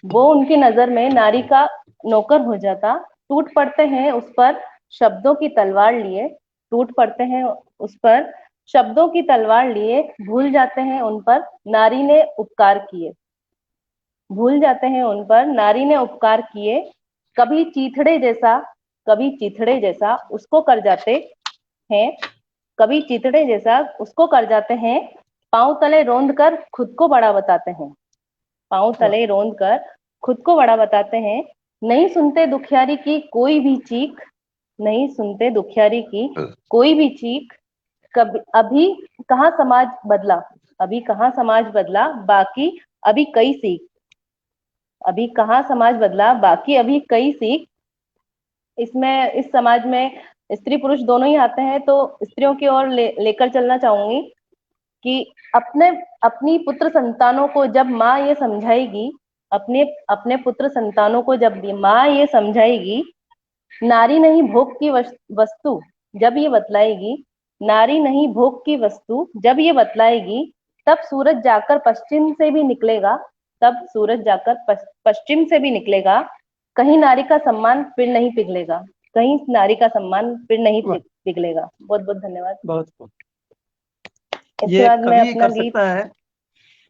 वो उनकी नजर में नारी का नौकर हो जाता। टूट पड़ते हैं उस पर शब्दों की तलवार लिए, टूट पड़ते हैं उस पर शब्दों की तलवार लिए। भूल जाते हैं उन पर नारी ने उपकार किए, भूल जाते हैं उन पर नारी ने उपकार किए। कभी चीथड़े जैसा, कभी चीथड़े जैसा उसको कर जाते हैं, कभी चितड़े जैसा उसको कर जाते हैं। पांव तले रोंद कर खुद को बड़ा बताते हैं, पांव तले रोंद कर खुद को बड़ा बताते हैं। नहीं सुनते दुखियारी की कोई भी चीख, नहीं सुनते दुखियारी की कोई भी चीख। कभी अभी कहाँ समाज बदला, अभी कहाँ समाज बदला, बाकी अभी कई सीख, अभी कहाँ समाज बदला, बाकी अभी कई सीख। इसमें इस समाज में स्त्री पुरुष दोनों ही आते हैं, तो स्त्रियों की ओर लेकर चलना चाहूंगी कि अपने अपनी पुत्र संतानों को जब माँ ये समझाएगी, अपने अपने पुत्र संतानों को जब माँ ये समझाएगी, नारी नहीं भोग की वस्तु जब ये बतलाएगी, नारी नहीं भोग की वस्तु जब ये बतलाएगी, तब सूरज जाकर पश्चिम से भी निकलेगा, तब सूरज जाकर पश्चिम से भी निकलेगा। कहीं नारी का सम्मान फिर नहीं पिघलेगा, कहीं नारी का सम्मान फिर नहीं पिघलेगा। बहुत बहुत धन्यवाद। बहुत बहुत। इसके ये बाद मैं कवि अपना कर गीत, सकता है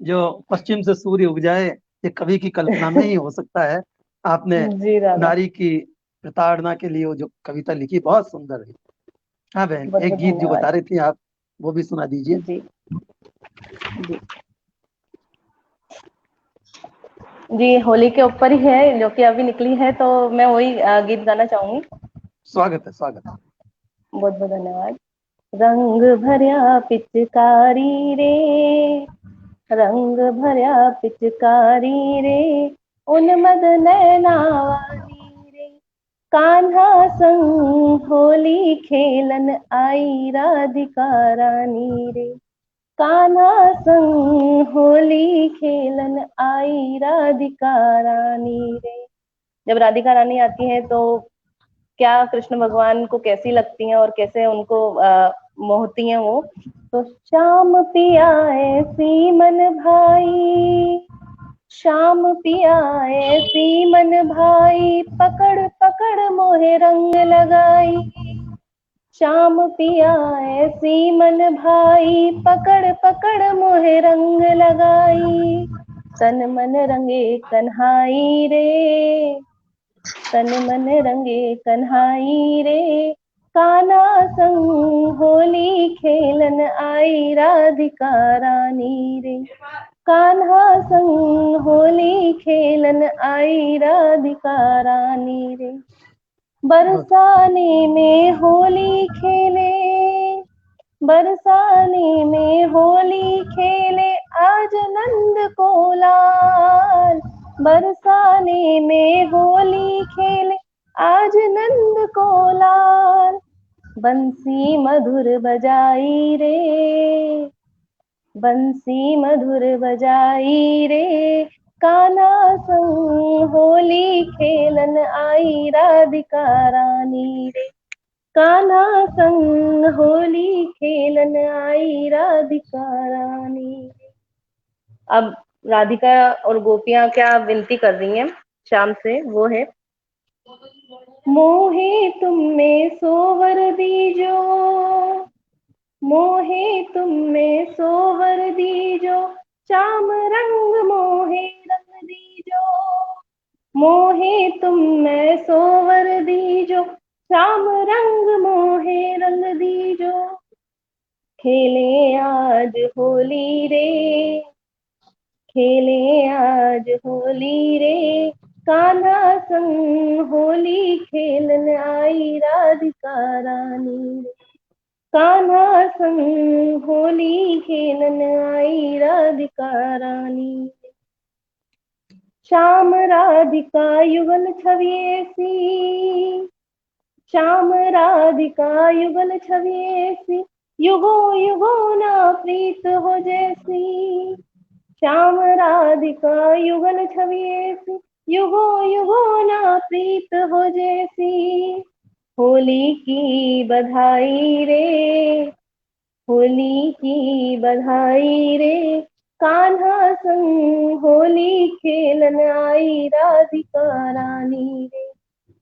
जो पश्चिम से सूर्य उग जाए, ये कवि की कल्पना में ही हो सकता है। आपने जी दादा, नारी की प्रताड़ना के लिए वो जो कविता लिखी बहुत सुंदर है। हाँ बहन, बहुत एक बहुत गीत जो बता धन्यवाद। रही थी आप, वो भी सुना दीजिए। जी जी जी, होली के ऊपर ही है जो कि अभी निकली है, तो मैं वही गीत गाना चाहूंगी। स्वागत है, स्वागत है। बहुत बहुत धन्यवाद। रंग भरिया पिचकारी रे, रंग भरिया पिचकारी रे, उन्मद नैना वाली रे, कान्हा संग होली खेलन आई राधिका रानी रे, कान्हा संग होली खेलन आई राधिका रानी रे। जब राधिका रानी आती है तो क्या कृष्ण भगवान को कैसी लगती हैं और कैसे उनको मोहती हैं वो। तो श्याम पिया ऐसी मन भाई, श्याम पिया ऐसी मन भाई, पकड़ पकड़ मोहे रंग लगाई, श्याम पिया ऐसी मन भाई, पकड़ पकड़ मोहे रंग लगाई, तन मन रंगे कन्हाई रे, तन मन रंगे कन्हाई रे, कान्हा संग होली खेलन आई राधिका रानी रे, कान्हा संग होली खेलन आई राधिका रानी रे। बरसाने में होली खेले, बरसाने में होली खेले, आज नंद को लाल, बरसाने में होली खेले, आज नंद को लाल, बंसी मधुर बजाई रे, बंसी मधुर बजाई रे, कान्हा संग होली खेलन आई राधिका रानी रे, कान्हा संग होली खेलन आई राधिका रानी रे। अब राधिका और गोपियां क्या विनती कर रही हैं श्याम से, वो है, मोहे तुम में सोवर दीजो, मोहे तुम में सोवर दीजो, श्याम रंग मोहे रंग दीजो, मोहे तुम में सोवर दीजो, श्याम रंग मोहे रंग दीजो, खेले आज होली रे, खेले आज होली रे, कान्हा संग होली खेलन आई राधिका रानी रे, कान्हा संग होली खेलन आई राधिका रानी रे। श्याम राधिका युगल छवि ऐसी, श्याम राधिका युगल छवि ऐसी, युगो युगो ना प्रीत हो जैसी, श्याम राधिका युगल छवि ऐसी, युगो युगो ना प्रीत हो जैसी। होली की बधाई रे, होली की बधाई रे, कान्हा संग होली खेलन आई राधिका रानी रे,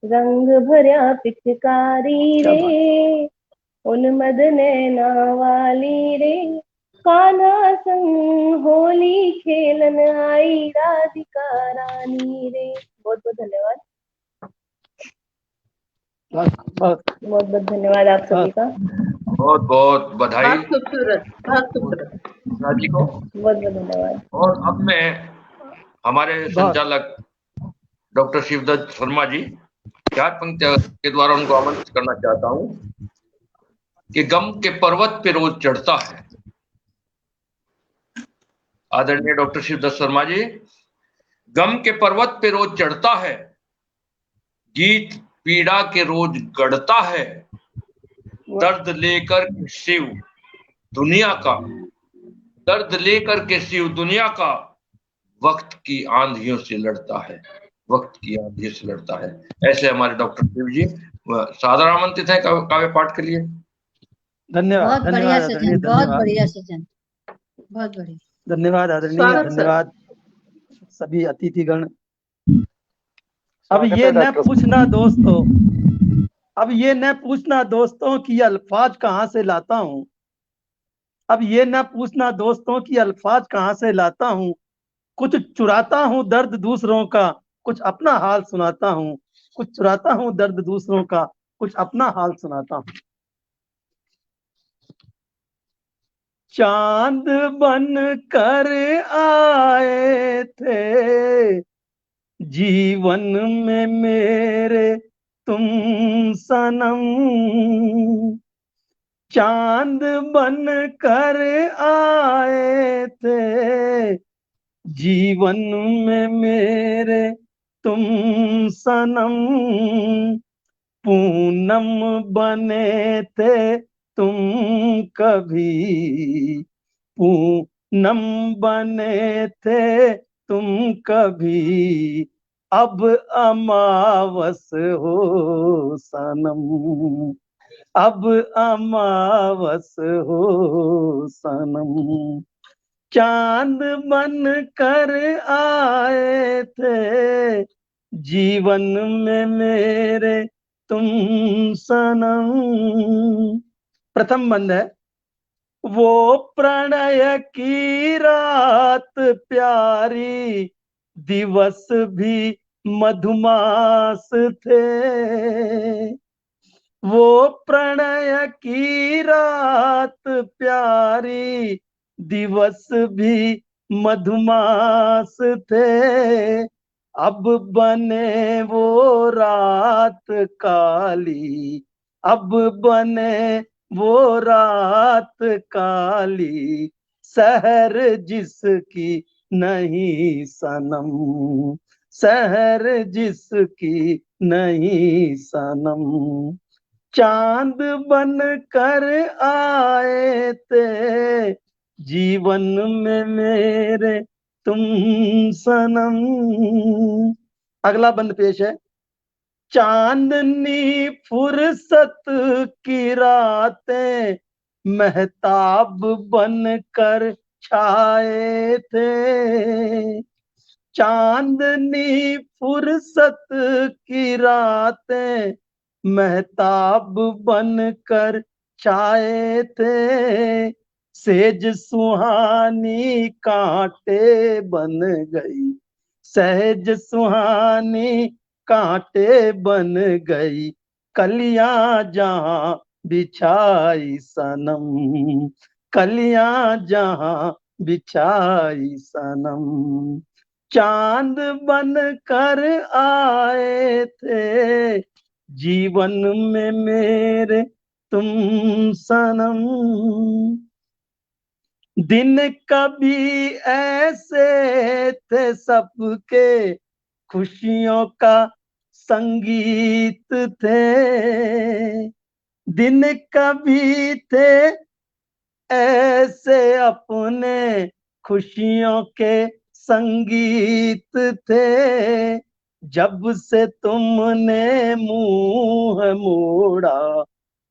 रंग भर्या पिचकारी क्या बात। रे, उन्मद नैना वाली रे, कान्हा संग होली खेलन आई राधिका रानी रे। बहुत बहुत धन्यवाद, बहुत बहुत बहुत धन्यवाद आप सभी का, बहुत बहुत बधाई बहुत खूबसूरत, बहुत खूबसूरत। कृष्णा जी को। बहुत बहुत धन्यवाद। और अब मैं हमारे संचालक डॉक्टर शिवदत्त शर्मा जी 4 पंक्तियों के द्वारा उनको आमंत्रित करना चाहता हूं कि गम के पर्वत पे रोज चढ़ता है। आदरणीय डॉक्टर शिवदत्त शर्मा जी, गम के पर्वत पे रोज चढ़ता है, गीत पीड़ा के रोज गढ़ता है, दर्द लेकर के शिव दुनिया का, दर्द लेकर के शिव दुनिया का, वक्त की आंधियों से लड़ता है, वक्त की आंधियों से लड़ता है। ऐसे हमारे डॉक्टर शिव जी सादर आमंत्रित है काव्य पाठ के लिए। धन्यवाद। बहुत बढ़िया धन्यवाद आदरणीय, सजन, बहुत धन्यवाद बढ़िया सजन, बहुत बढ़िया। धन्यवाद आदरणीय, स्वागत सर। धन्यवाद सभी अतिथिगण। अब स्वागत ये है न डॉक्टर पूछना दोस्तों, अब ये न पूछना दोस्तों कि अल्फाज कहाँ से लाता हूँ, अब ये न पूछना दोस्तों कि अल्फाज कहाँ से लाता हूँ, कुछ चुराता हूँ दर्द दूसरों का, कुछ अपना हाल सुनाता हूँ, कुछ चुराता हूँ दर्द दूसरों का, कुछ अपना हाल सुनाता हूँ। चांद बन कर आए थे जीवन में मेरे तुम सनम, चांद बन कर आए थे जीवन में मेरे तुम सनम, पूनम बने थे तुम कभी, पूनम बने थे तुम कभी, अब अमावस हो सनम, अब अमावस हो सनम, चांद बन कर आए थे जीवन में मेरे तुम सनम। प्रथम बंद है, वो प्रणय की रात प्यारी, दिवस भी मधुमास थे, वो प्रणय की रात प्यारी, दिवस भी मधुमास थे, अब बने वो रात काली, अब बने वो रात काली, सहर जिसकी नहीं सनम, सहर जिसकी नहीं सनम, चांद बन कर आए थे जीवन में मेरे तुम सनम। अगला बंद पेश है, चांदनी फुर्सत की रातें महताब बन कर छाए थे, चांदनी फुर्सत की रातें महताब बन कर छाए थे, सेज सुहानी कांटे बन गई, सहज सुहानी कांटे बन गई, कलियां जहां बिछाई सनम, कलियां जहां बिछाई सनम, चांद बन कर आए थे जीवन में मेरे तुम सनम। दिन कभी ऐसे थे सबके खुशियों का संगीत थे, दिन कभी थे ऐसे अपने खुशियों के संगीत थे, जब से तुमने मुंह मोड़ा,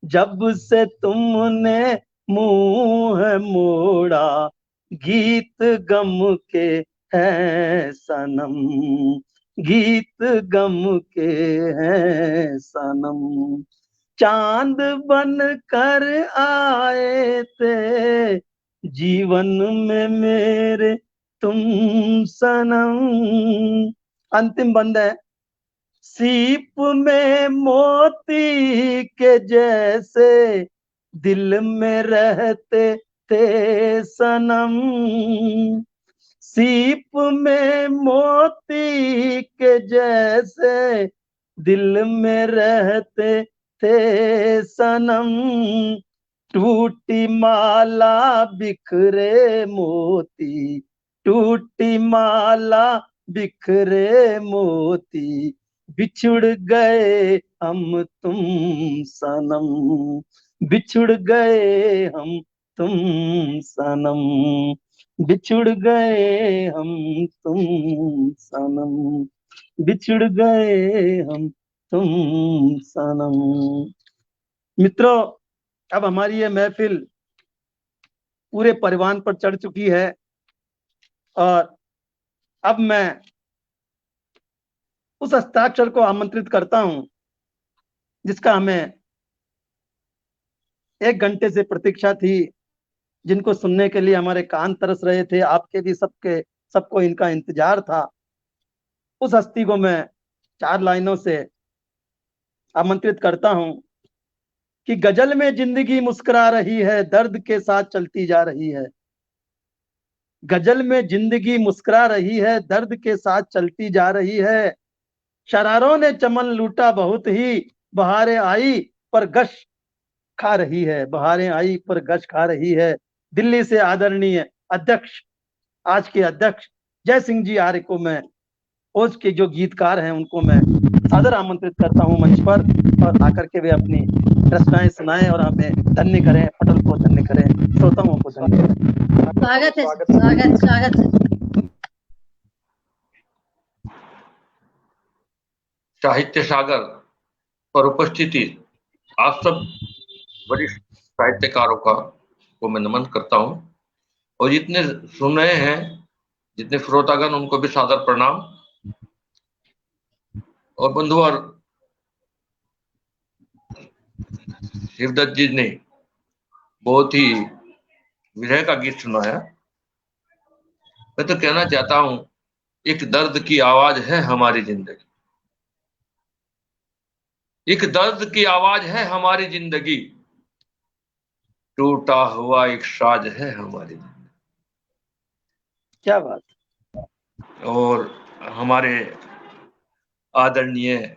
जब से तुमने मुंह मोड़ा, गीत गम के हैं सनम, गीत गम के हैं सनम। चांद बन कर आए थे जीवन में मेरे तुम सनम। अंतिम बंद है। सीप में मोती के जैसे दिल में रहते थे सनम, सीप में मोती के जैसे दिल में रहते थे सनम। टूटी माला बिखरे मोती, टूटी माला बिखरे मोती, बिछुड़ गए हम तुम सनम, बिछुड़ गए हम तुम सनम, बिछुड़ गए हम तुम सनम, बिछुड़ गए हम तुम सनम। मित्रों, अब हमारी ये महफिल पूरे परिवार पर चढ़ चुकी है और अब मैं उस हस्ताक्षर को आमंत्रित करता हूं जिसका हमें 1 घंटे से प्रतीक्षा थी, जिनको सुनने के लिए हमारे कान तरस रहे थे, आपके भी सबको इनका इंतजार था। उस हस्ती को मैं 4 लाइनों से आमंत्रित करता हूं कि गजल में जिंदगी मुस्कुरा रही है, दर्द के साथ चलती जा रही है। गजल में जिंदगी मुस्कुरा रही है, दर्द के साथ चलती जा रही है। शरारों ने चमन लूटा बहुत ही, बहारें आई पर गश खा रही है, बहारें आई पर गश खा रही है। दिल्ली से आदरणीय अध्यक्ष, आज के अध्यक्ष जय सिंह जी आर्य को मैं, ओज के जो गीतकार हैं उनको मैं सादर आमंत्रित करता हूं मंच पर, और आकर के वे अपनी रचनाएं सुनाएं और हमें धन्य करें, पटल को धन्य करें, श्रोताओं को धन्य करें। स्वागत है, स्वागत स्वागत है। साहित्य सागर पर उपस्थिति आप सब वरिष्ठ साहित्यकारों को मैं नमन करता हूं, और जितने सुन रहे हैं, जितने श्रोतागण, उनको भी सादर प्रणाम। और बंधुवर, शिवदत्त जी ने बहुत ही विरह का गीत सुनाया। मैं तो कहना चाहता हूं, एक दर्द की आवाज है हमारी जिंदगी, एक दर्द की आवाज है हमारी जिंदगी, टूटा हुआ एक साज है हमारी जिंदगी। क्या बात। और हमारे आदरणीय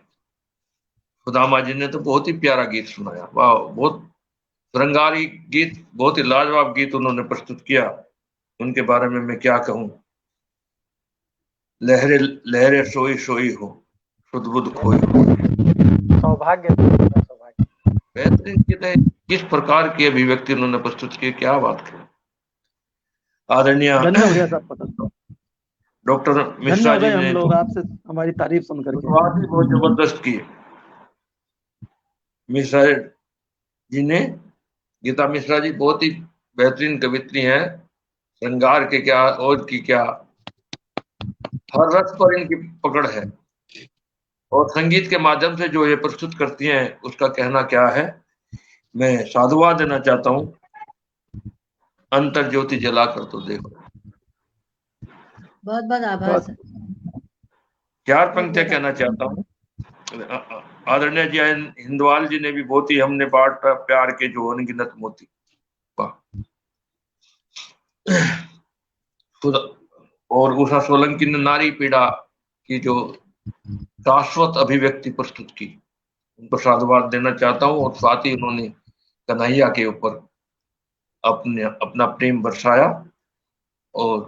खुदामा जी ने तो बहुत ही प्यारा गीत सुनाया। वाह, बहुत श्रृंगारी गीत, बहुत ही लाजवाब गीत उन्होंने प्रस्तुत किया। उनके बारे में मैं क्या कहूं। लहरे लहरे सोई सोई हो, सुध बुध खोई हो। सौभाग्य, बेहतरीन गीत है। किस प्रकार की अभिव्यक्ति उन्होंने प्रस्तुत की, क्या बात की। आदरणीय डॉक्टर मिश्रा जी ने लोग आपसे हमारी तारीफ सुन करके बहुत जबरदस्त की। मिश्रा जी ने, गीता मिश्रा जी बहुत ही बेहतरीन कवित्री हैं। श्रृंगार के क्या और की क्या, हर रस पर इनकी पकड़ है, और संगीत के माध्यम से जो ये प्रस्तुत करती हैं उसका कहना क्या है। मैं साधुवाद देना चाहता हूं। अंतर ज्योति जला कर तो देखो। बहुत बहुत आभार सर। 4 पंक्तियां कहना चाहता हूं। आदरणीय जी हिंदवाल जी ने भी बहुत ही, हमने बांट प्यार के जो अनगिनत मोती, वाह। और उषा सोलंकी ने नारी पीड़ा की जो शाश्वत अभिव्यक्ति प्रस्तुत की, उनको साधुवाद देना चाहता हूँ। और साथ ही उन्होंने कन्हैया के ऊपर अपना प्रेम बरसाया। और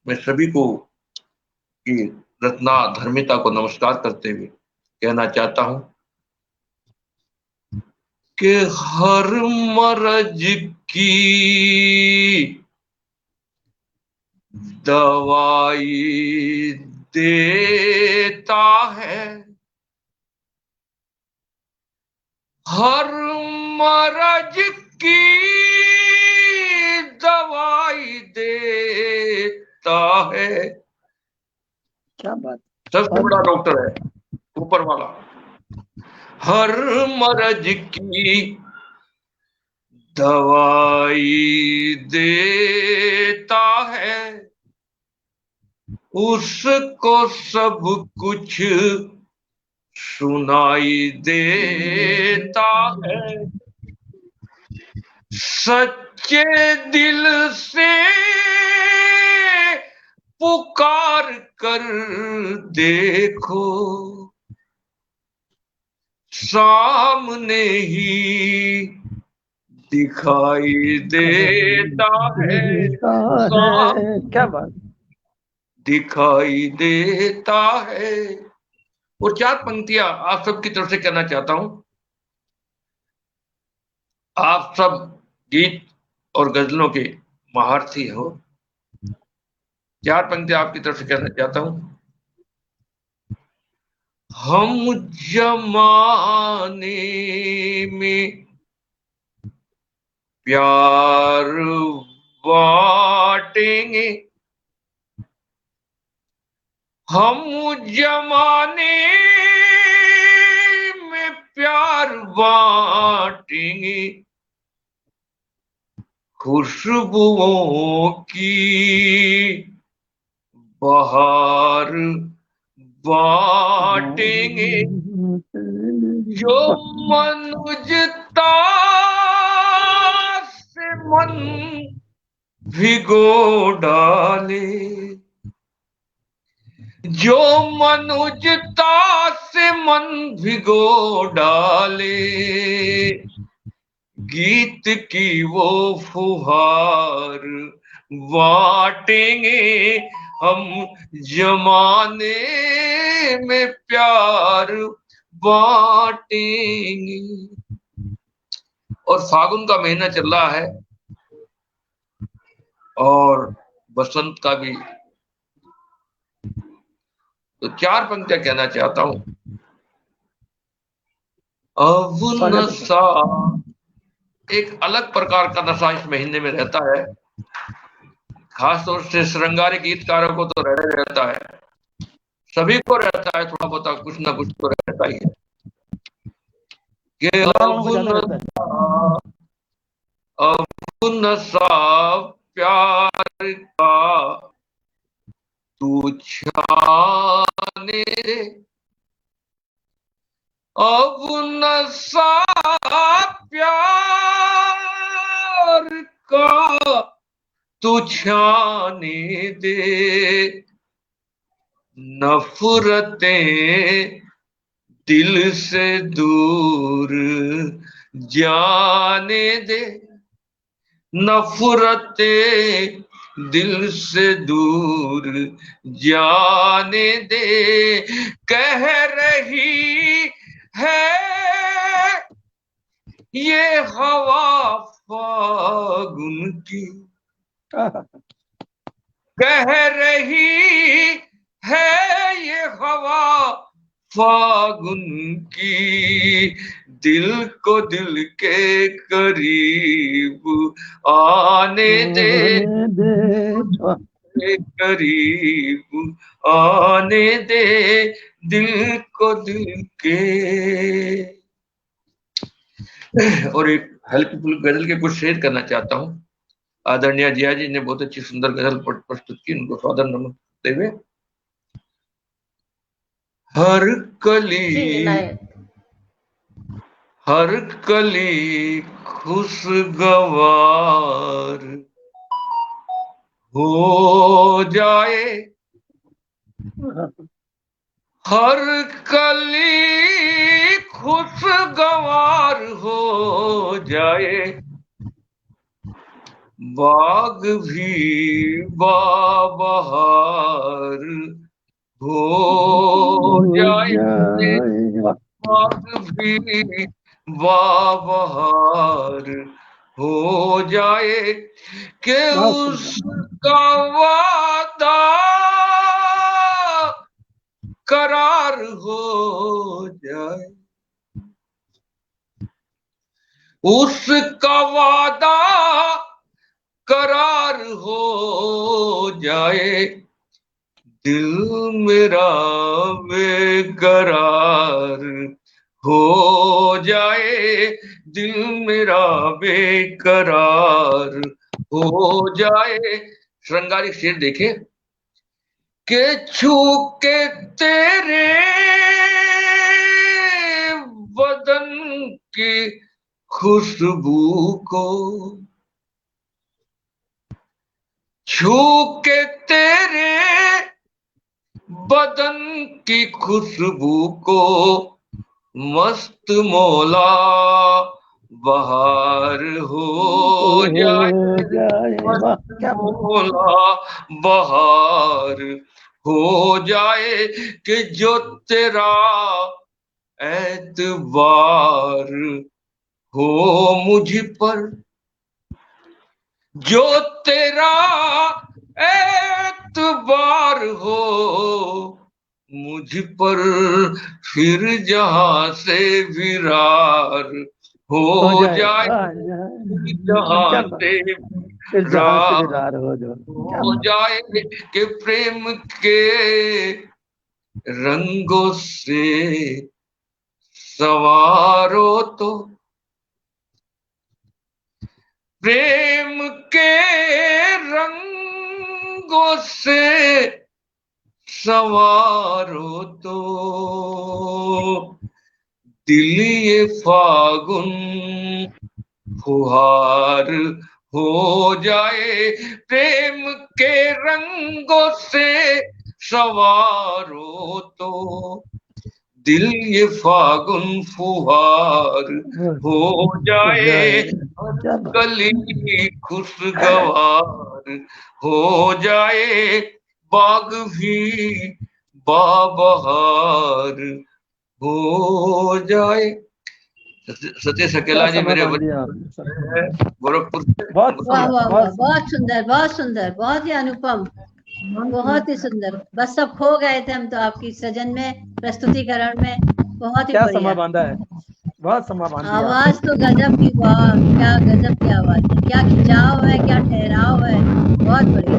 मैं सभी को की रत्ना धर्मिता को नमस्कार करते हुए कहना चाहता हूं कि हर मर्ज की दवाई देता है, हर मर्ज की दवाई देता है। क्या बात, सबसे बड़ा डॉक्टर है ऊपर वाला। हर मर्ज की दवाई देता है, उसको सब कुछ सुनाई देता है। सच्चे दिल से पुकार कर देखो, सामने ही दिखाई देता है। क्या बात, दिखाई देता है। और 4 पंक्तियां आप सबकी तरफ से कहना चाहता हूं। आप सब गीत और गजलों के महारथी हो। 4 पंक्तियां आपकी तरफ से कहना चाहता हूं। हम जमाने में प्यार बांटेंगे, हम जमाने में प्यार बांटेंगे, खुशबुओं की बहार बांटेंगे। जो मनुजता से मन भिगो डाले, जो मनुजता से मन भिगो डाले, गीत की वो फुहार बांटेंगे। हम जमाने में प्यार बांटेंगे। और फागुन का महीना चल रहा है और बसंत का भी, तो 4 पंक्तियां कहना चाहता हूं। अब नशा, एक अलग प्रकार का नशा इस महीने में रहता है, खासतौर से श्रृंगारी गीतकारों को तो रहता है, सभी को रहता है, थोड़ा बहुत कुछ ना कुछ तो रहता ही है। कि अब नशा प्यार का तू छाने दे, अब नशा प्यार का तू छाने दे, नफरतें दिल से दूर जाने दे, नफरतें दिल से दूर जाने दे। कह रही है ये हवा फागुन की, कह रही है ये हवा फागुन की, दिल को दिल के करीब आने दे, करीब आने दे, दिल को दिल के। और एक हेल्पफुल गजल के कुछ शेयर करना चाहता हूँ। आदरणीय जिया जी ने बहुत अच्छी सुंदर गजल प्रस्तुत की, उनको सादर नमन करते हुए। हर कली खुशगवार, हो जाए, हर कली खुशगवार हो जाए, बाग भी बाबहार हो जाए, बाग भी बाबहार हो जाए, कि उसका वादा करार हो जाए, उसका वादा करार हो जाए, दिल मेरा बेकरार हो जाए, दिल मेरा बेकरार हो जाए। श्रृंगारिक शेर देखे, के छू के तेरे बदन की खुशबू को, छू के तेरे बदन की खुशबू को, मस्त मौला बहार हो जाए, मस्त मौला बहार हो जाए, कि जो तेरा एतबार हो मुझ पर, जो तेरा एतबार हो मुझ पर, फिर जहां से विरार हो जाए, जहां से विरार हो जाए, कि प्रेम के रंगों से सवारो तो, प्रेम के रंगों से सवारो तो, दिल ये फागुन फुहार हो जाए, प्रेम के रंगों से सवारो तो, दिल ये फागुन फुहार हो जाए, कली खुशगवार हो जाए, बाग भी बाबहार हो जाए। सतीश अकेला जी मेरे गोरखपुर से। वाह वाह वाह, बहुत सुंदर, बहुत सुंदर, बहुत ही अनुपम, बहुत ही सुंदर। बस सब खो गए थे हम तो आपकी सृजन में, प्रस्तुतिकरण में। बहुत ही क्या बढ़िया। समा बांधा है, बहुत समा बांधा है। आवाज तो गजब की, वाह क्या गजब की आवाज है, क्या खिंचाव है, क्या ठहराव है, बहुत बढ़िया।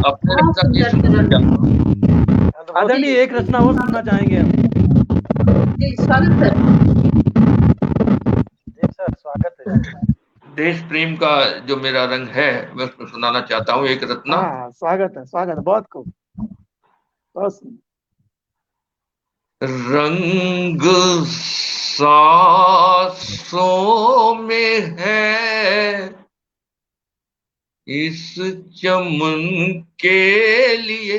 अपने रचना की सुनना चाहता हूँ। आदरणीय एक रचना और सुनना चाहेंगे हम। जी स्वागत सर। सर स्वागत है। देश प्रेम का जो मेरा रंग है मैं उसको सुनाना चाहता हूँ एक रत्ना। हाँ स्वागत है, स्वागत है, बहुत खूब, बहुत सुंदर। रंग सांसों में है इस चमन के लिए,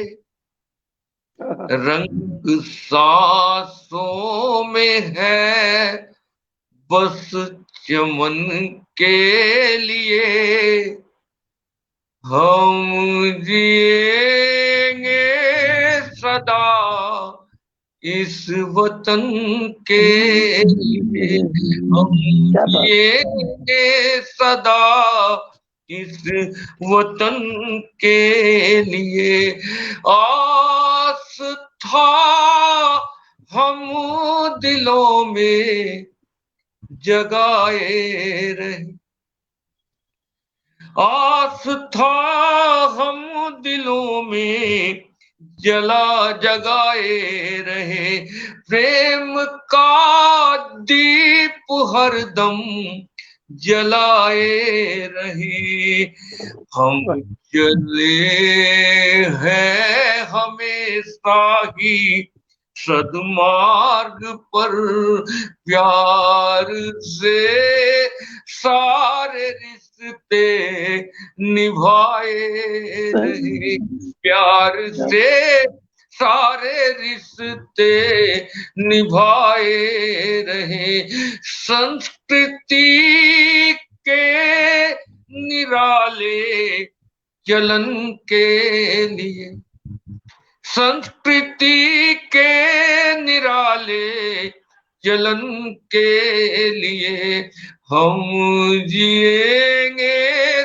रंग सांसों में है बस चमन के लिए, हम जिएंगे सदा इस वतन के लिए, हम जिएंगे सदा इस वतन के लिए, आस था हम दिलों में जगाए रहे, आस था हम दिलों में जगाए रहे, प्रेम का दीप हरदम जलाए रहे, हम चले हैं हमेशा ही सदमार्ग पर, प्यार से सारे रिश्ते निभाए रहे, प्यार से सारे रिश्ते निभाए रहे। संस्कृति के निराले चलन के लिए, संस्कृति के निराले चलन के लिए हम जिएंगे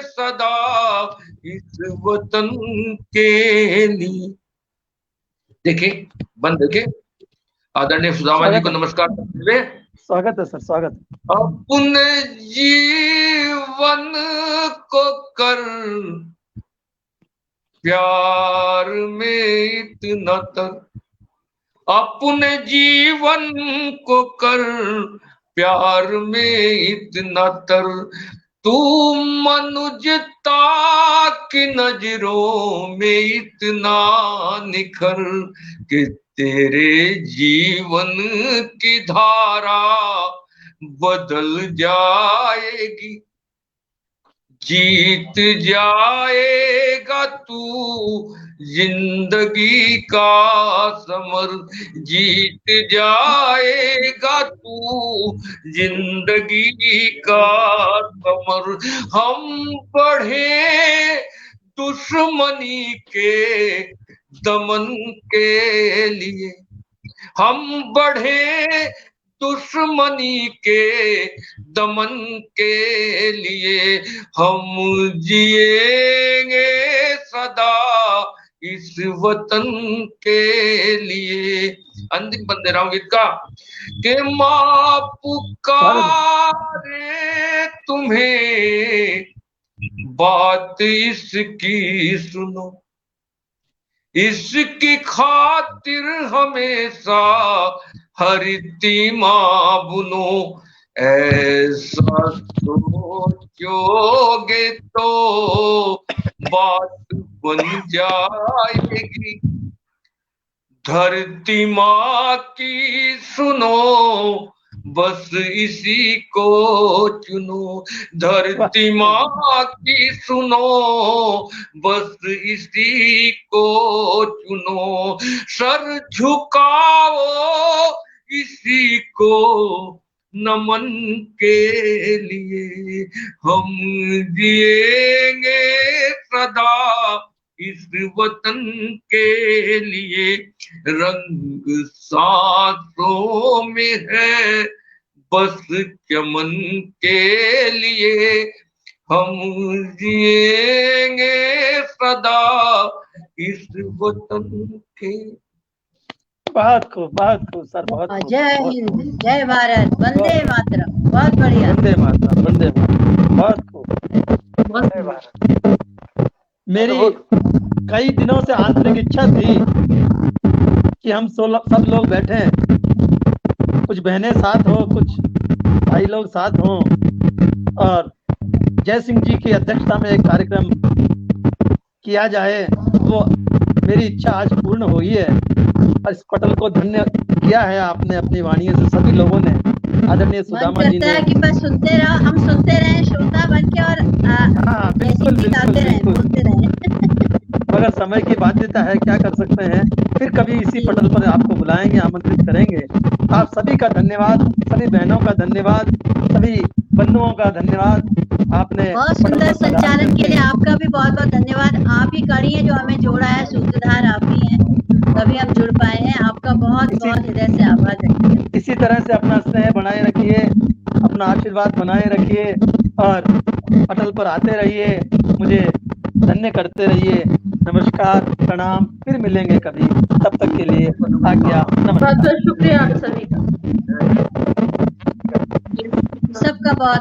सदा इस वतन के लिए। देखिए बंद देखे। आदरणीय सुदामा जी को नमस्कार करते हुए स्वागत है सर, स्वागत। अपने जीवन को कर प्यार में इतना तर, अपने जीवन को कर प्यार में इतना तर, तू मनुजता की नजरों में इतना निखर कि तेरे जीवन की धारा बदल जाएगी, जीत जाएगा तू जिंदगी का समर, जीत जाएगा तू जिंदगी का समर। हम बढ़े दुश्मनी के दमन के लिए, हम बढ़े दुश्मनी के दमन के लिए, हम जिएंगे सदा इस वतन के लिए। अंतिम बंद दे रहा हूं गीत का कि माँ पुकारे तुम्हें, बात इसकी सुनो, इसकी खातिर हमेशा हरिती माँ बुनो, ऐसा सोचोगे तो बात बन जाएगी। धरती माँ की सुनो, बस इसी को चुनो, धरती माँ की सुनो, बस इसी को चुनो। सर झुकाओ इसी को नमन के लिए, हम जिएंगे सदा इस वतन के लिए। रंग सांसों में है बस चमन के लिए, हम जिएंगे सदा इस वतन के। बहुत खूब सर, बहुत खूब। जय हिंद, जय भारत, वंदे मातरम। बहुत बढ़िया, वंदे मातरम, वंदे मातरम, बहुत खूब। जय भारत। मेरी कई दिनों से आंतरिक इच्छा थी कि हम सब लोग बैठे, कुछ बहनें साथ हो, कुछ भाई लोग साथ हों, और जय सिंह जी की अध्यक्षता में एक कार्यक्रम किया जाए। वो मेरी इच्छा आज पूर्ण हुई है। इस पटल को धन्य किया है आपने अपनी वाणियों से, सभी लोगों ने। आदरणीय सुदामा जी ने कि बस सुनते रहो, हम सुनते रहे श्रोता बन के, और बिल्कुल बोलते रहे। मगर समय की बाध्यता है, क्या कर सकते हैं। फिर कभी इसी पटल पर आपको बुलाएंगे, आमंत्रित करेंगे। आप सभी का धन्यवाद, सभी बहनों का धन्यवाद, सभी बंधुओं का धन्यवाद। आपने बहुत सुंदर संचालन के लिए आपका भी बहुत बहुत धन्यवाद। आप ही कड़ी है जो हमें जोड़ा है, सूत्रधार आप ही हैं, तभी हम जुड़ पाए हैं। आपका बहुत बहुत हृदय से आभार करते हैं। इसी तरह से अपना स्नेह बनाए रखिए, अपना आशीर्वाद बनाए रखिए, और पटल पर आते रहिए, मुझे धन्य करते रहिए। नमस्कार, प्रणाम, फिर मिलेंगे कभी। तब तक के लिए आज्ञा, नमस्कार। बहुत शुक्रिया आप सभी का। सबका बहुत